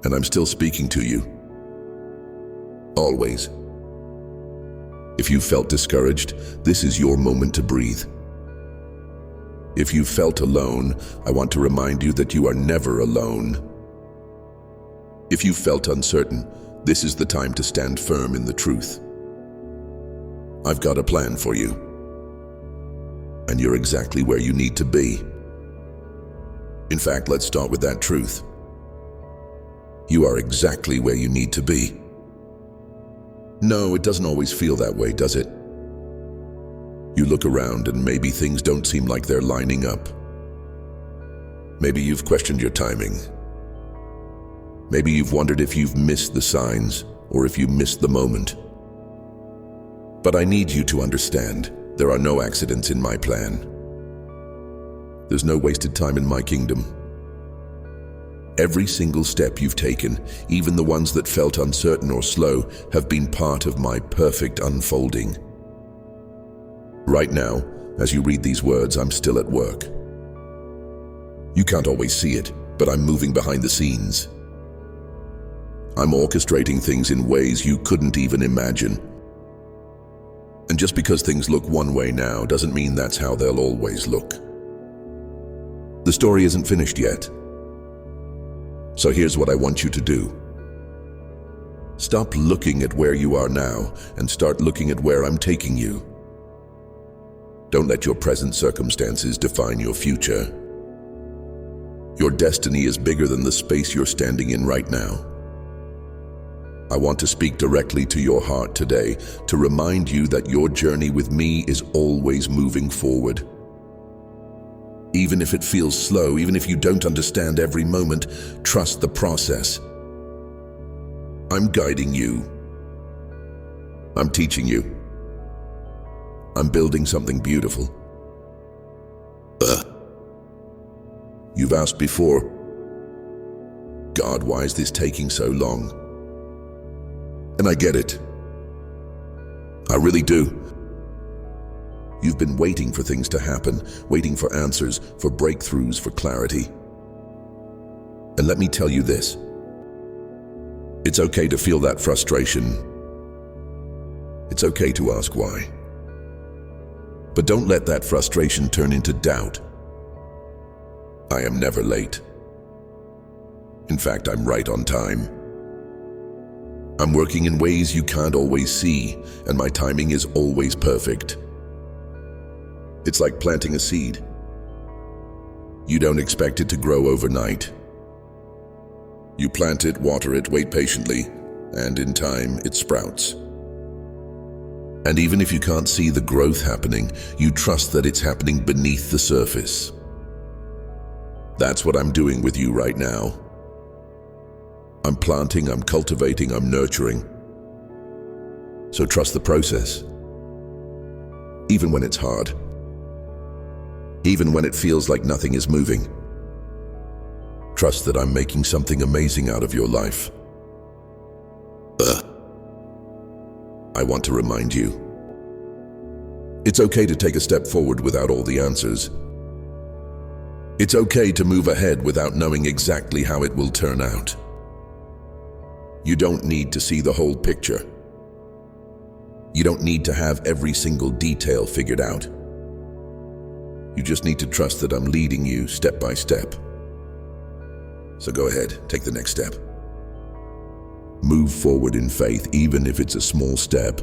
And I'm still speaking to you. Always. If you felt discouraged, this is your moment to breathe. If you felt alone, I want to remind you that you are never alone. If you felt uncertain, this is the time to stand firm in the truth. I've got a plan for you. And you're exactly where you need to be. In fact, let's start with that truth. You are exactly where you need to be. No, it doesn't always feel that way, does it? You look around and maybe things don't seem like they're lining up. Maybe you've questioned your timing. Maybe you've wondered if you've missed the signs or if you missed the moment. But I need you to understand, there are no accidents in my plan. There's no wasted time in my kingdom. Every single step you've taken, even the ones that felt uncertain or slow, have been part of my perfect unfolding. Right now, as you read these words, I'm still at work. You can't always see it, but I'm moving behind the scenes. I'm orchestrating things in ways you couldn't even imagine. And just because things look one way now doesn't mean that's how they'll always look. The story isn't finished yet. So here's what I want you to do. Stop looking at where you are now and start looking at where I'm taking you. Don't let your present circumstances define your future. Your destiny is bigger than the space you're standing in right now. I want to speak directly to your heart today to remind you that your journey with me is always moving forward. Even if it feels slow, even if you don't understand every moment, trust the process. I'm guiding you. I'm teaching you. I'm building something beautiful. You've asked before, God, why is this taking so long? And I get it. I really do. You've been waiting for things to happen, waiting for answers, for breakthroughs, for clarity. And let me tell you this. It's okay to feel that frustration. It's okay to ask why. But don't let that frustration turn into doubt. I am never late. In fact, I'm right on time. I'm working in ways you can't always see, and my timing is always perfect. It's like planting a seed. You don't expect it to grow overnight. You plant it, water it, wait patiently, and in time it sprouts. And even if you can't see the growth happening, you trust that it's happening beneath the surface. That's what I'm doing with you right now. I'm planting, I'm cultivating, I'm nurturing. So trust the process. Even when it's hard. Even when it feels like nothing is moving. Trust that I'm making something amazing out of your life. I want to remind you. It's okay to take a step forward without all the answers. It's okay to move ahead without knowing exactly how it will turn out. You don't need to see the whole picture. You don't need to have every single detail figured out. You just need to trust that I'm leading you step by step. So go ahead, take the next step. Move forward in faith, even if it's a small step.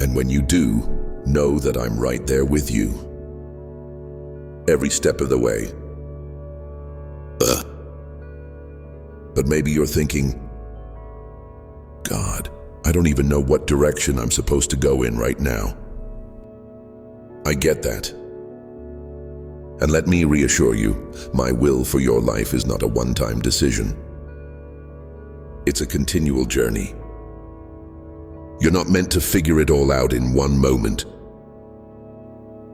And when you do, know that I'm right there with you. Every step of the way. But maybe you're thinking, God, I I don't even know what direction I'm supposed to go in right now. I get that. And let me reassure you, my will for your life is not a one-time decision. It's a continual journey. You're not meant to figure it all out in one moment.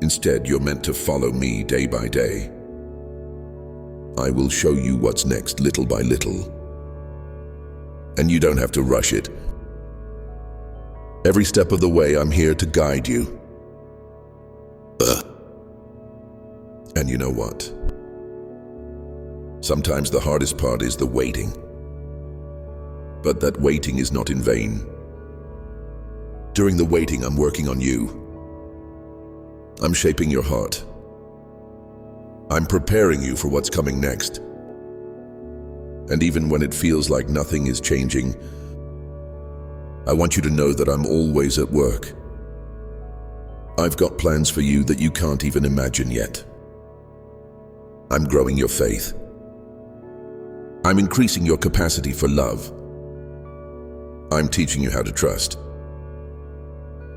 Instead, you're meant to follow me day by day. I will show you what's next little by little. And you don't have to rush it. Every step of the way, I'm here to guide you. And you know what? Sometimes the hardest part is the waiting. But that waiting is not in vain. During the waiting, I'm working on you. I'm shaping your heart. I'm preparing you for what's coming next. And even when it feels like nothing is changing, I want you to know that I'm always at work. I've got plans for you that you can't even imagine yet. I'm growing your faith. I'm increasing your capacity for love. I'm teaching you how to trust.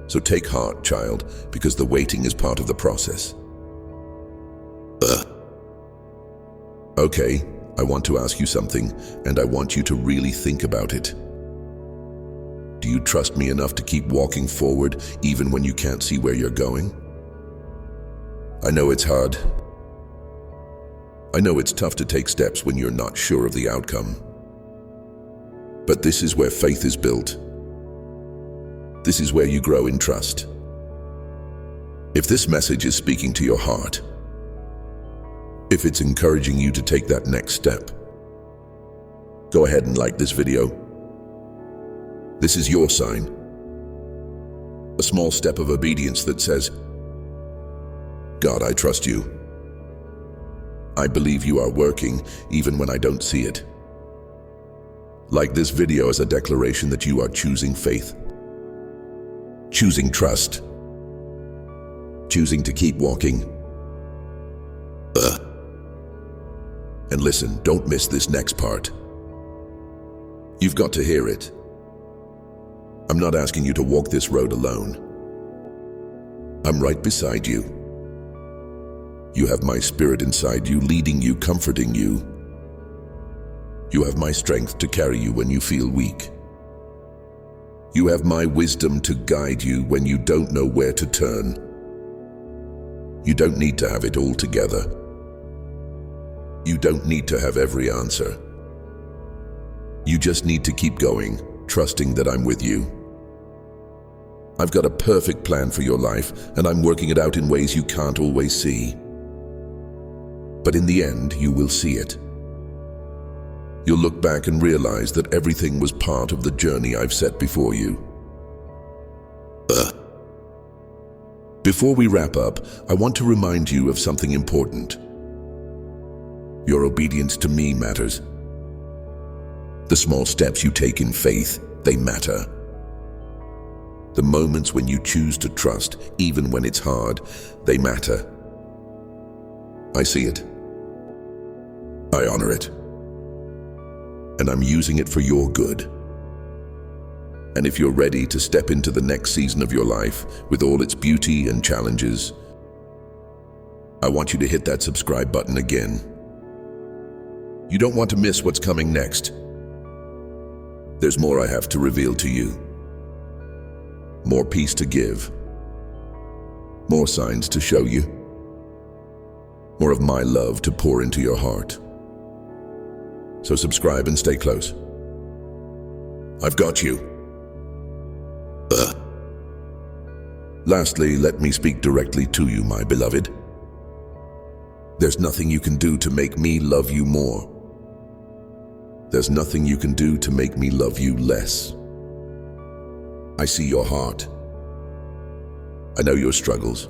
So take heart, child, because the waiting is part of the process. Okay, I want to ask you something, and I want you to really think about it. Do you trust me enough to keep walking forward even when you can't see where you're going? I know it's hard. I know it's tough to take steps when you're not sure of the outcome. But this is where faith is built. This is where you grow in trust. If this message is speaking to your heart, if it's encouraging you to take that next step, go ahead and like this video. This is your sign. A small step of obedience that says, God, I trust you. I believe you are working even when I don't see it. Like this video as a declaration that you are choosing faith, choosing trust, choosing to keep walking. And listen, don't miss this next part. You've got to hear it. I'm not asking you to walk this road alone. I'm right beside you. You have my spirit inside you, leading you, comforting you. You have my strength to carry you when you feel weak. You have my wisdom to guide you when you don't know where to turn. You don't need to have it all together. You don't need to have every answer. You just need to keep going, trusting that I'm with you. I've got a perfect plan for your life, and I'm working it out in ways you can't always see. But in the end, you will see it. You'll look back and realize that everything was part of the journey I've set before you. Before we wrap up, I want to remind you of something important. Your obedience to me matters. The small steps you take in faith, they matter. The moments when you choose to trust, even when it's hard, they matter. I see it. I honor it. And I'm using it for your good. And if you're ready to step into the next season of your life with all its beauty and challenges, I want you to hit that subscribe button again. You don't want to miss what's coming next. There's more I have to reveal to you. More peace to give. More signs to show you. More of my love to pour into your heart. So subscribe and stay close. I've got you. Lastly, let me speak directly to you, my beloved. There's nothing you can do to make me love you more. There's nothing you can do to make me love you less. I see your heart. I know your struggles.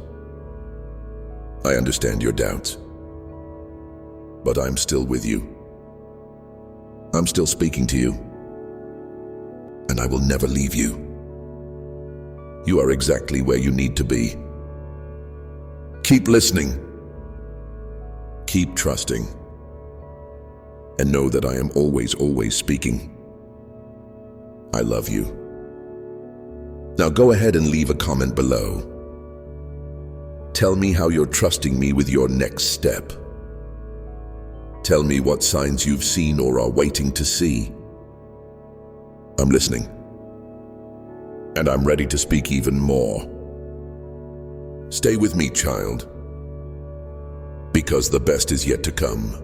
I understand your doubts. But I'm still with you. I'm still speaking to you. And I will never leave you. You are exactly where you need to be. Keep listening. Keep trusting. And know that I am always, always speaking. I love you. Now go ahead and leave a comment below. Tell me how you're trusting me with your next step. Tell me what signs you've seen or are waiting to see. I'm listening. And I'm ready to speak even more. Stay with me, child, because the best is yet to come.